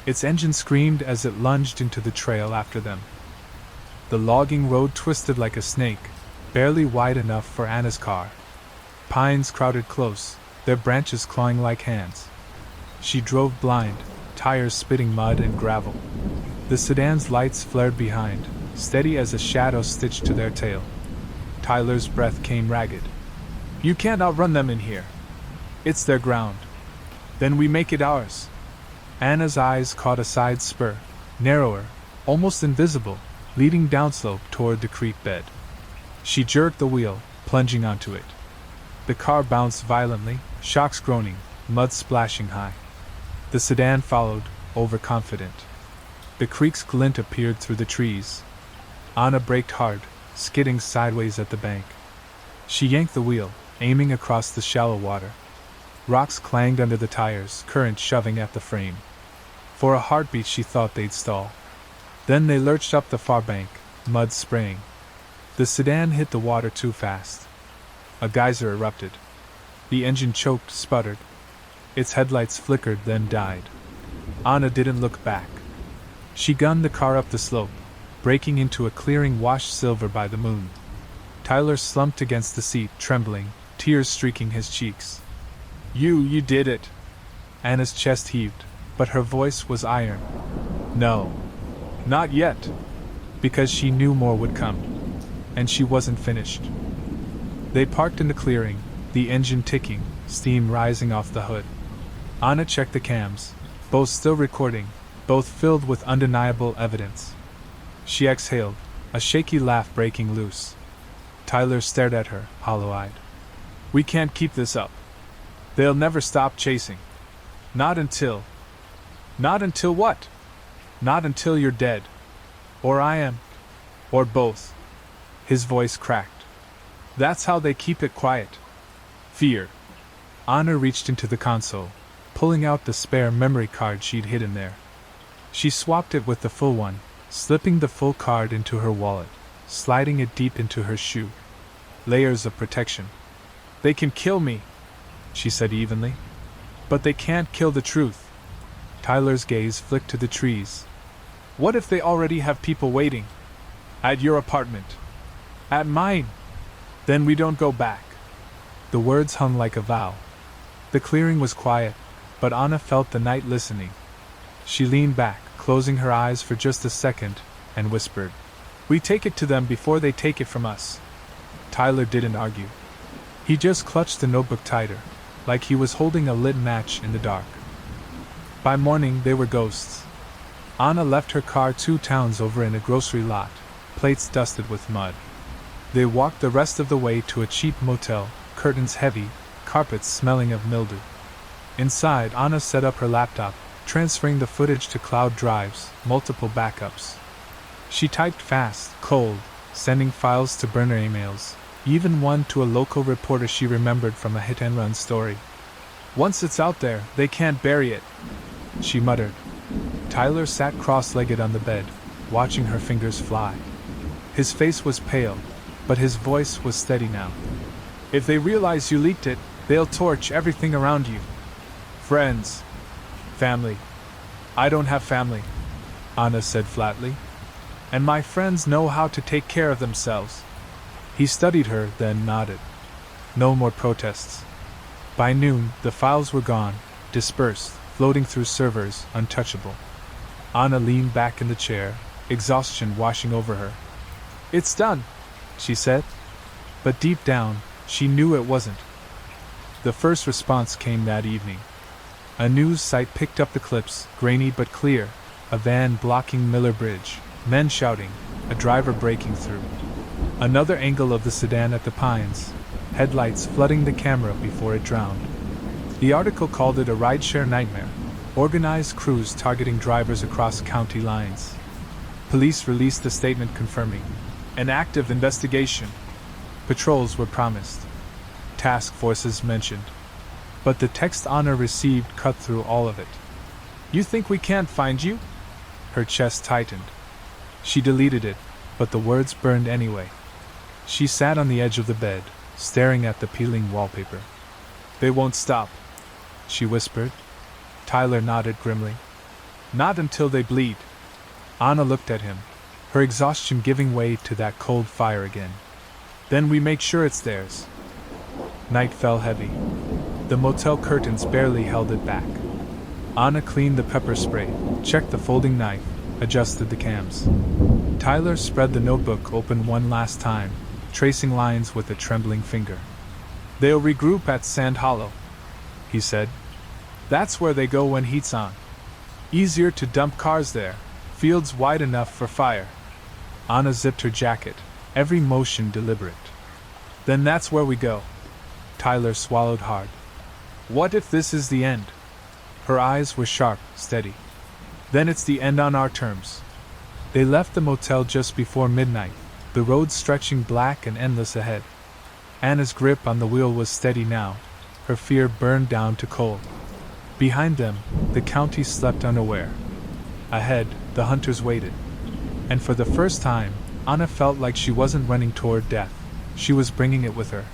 S1: Its engine screamed as it lunged into the trail after them. The logging road twisted like a snake, barely wide enough for Anna's car. Pines crowded close, their branches clawing like hands. She drove blind, tires spitting mud and gravel. The sedan's lights flared behind, steady as a shadow stitched to their tail. Tyler's breath came ragged. "You can't outrun them in here. It's their ground. Then we make it ours." Anna's eyes caught a side spur, narrower, almost invisible, leading downslope toward the creek bed. She jerked the wheel, plunging onto it. The car bounced violently, shocks groaning, mud splashing high. The sedan followed, overconfident. The creek's glint appeared through the trees. Anna braked hard, skidding sideways at the bank. She yanked the wheel, aiming across the shallow water. Rocks clanged under the tires, current shoving at the frame. For a heartbeat she thought they'd stall. Then they lurched up the far bank, mud spraying. The sedan hit the water too fast. A geyser erupted. The engine choked, sputtered. Its headlights flickered, then died. Anna didn't look back. She gunned the car up the slope, breaking into a clearing washed silver by the moon. Tyler slumped against the seat, trembling, tears streaking his cheeks. You did it!" Anna's chest heaved, but her voice was iron. "No. Not yet." Because she knew more would come. And she wasn't finished. They parked in the clearing, the engine ticking, steam rising off the hood. Anna checked the cams, both still recording, both filled with undeniable evidence. She exhaled, a shaky laugh breaking loose. Tyler stared at her, hollow-eyed. "We can't keep this up. They'll never stop chasing. Not until..." "Not until what?" "Not until you're dead. Or I am. Or both." His voice cracked. "That's how they keep it quiet. Fear." Anna reached into the console, pulling out the spare memory card she'd hidden there. She swapped it with the full one, slipping the full card into her wallet, sliding it deep into her shoe. Layers of protection. "They can kill me," she said evenly. "But they can't kill the truth." Tyler's gaze flicked to the trees. "What if they already have people waiting? At your apartment? At mine? Then we don't go back." The words hung like a vow. The clearing was quiet, but Anna felt the night listening. She leaned back, closing her eyes for just a second, and whispered, "We take it to them before they take it from us." Tyler didn't argue. He just clutched the notebook tighter, like he was holding a lit match in the dark. By morning they were ghosts. Anna left her car 2 towns over in a grocery lot, plates dusted with mud. They walked the rest of the way to a cheap motel, curtains heavy, carpets smelling of mildew. Inside, Anna set up her laptop, transferring the footage to cloud drives, multiple backups. She typed fast, cold, sending files to burner emails, even one to a local reporter she remembered from a hit-and-run story. "Once it's out there, they can't bury it," she muttered. Tyler sat cross-legged on the bed, watching her fingers fly. His face was pale, but his voice was steady now. "If they realize you leaked it, they'll torch everything around you. Friends. Family. I don't have family," Anna said flatly. "And my friends know how to take care of themselves." He studied her, then nodded. No more protests. By noon, the files were gone, dispersed, floating through servers, untouchable. Anna leaned back in the chair, exhaustion washing over her. "It's done," she said. But deep down, she knew it wasn't. The first response came that evening. A news site picked up the clips, grainy but clear: a van blocking Miller Bridge, men shouting, a driver breaking through. Another angle of the sedan at the Pines, headlights flooding the camera before it drowned. The article called it a rideshare nightmare, organized crews targeting drivers across county lines. Police released a statement confirming an active investigation. Patrols were promised. Task forces mentioned. But the text Anna received cut through all of it. "You think we can't find you?" Her chest tightened. She deleted it, but the words burned anyway. She sat on the edge of the bed, staring at the peeling wallpaper. "They won't stop," she whispered. Tyler nodded grimly. "Not until they bleed." Anna looked at him, her exhaustion giving way to that cold fire again. "Then we make sure it's theirs." Night fell heavy. The motel curtains barely held it back. Anna cleaned the pepper spray, checked the folding knife, adjusted the cams. Tyler spread the notebook open one last time, tracing lines with a trembling finger. "They'll regroup at Sand Hollow," he said. "That's where they go when heat's on. Easier to dump cars there, fields wide enough for fire." Anna zipped her jacket, every motion deliberate. "Then that's where we go." Tyler swallowed hard. "What if this is the end?" Her eyes were sharp, steady. "Then it's the end on our terms." They left the motel just before midnight, the road stretching black and endless ahead. Anna's grip on the wheel was steady now, her fear burned down to cold. Behind them, the county slept unaware. Ahead, the hunters waited. And for the first time, Anna felt like she wasn't running toward death, she was bringing it with her.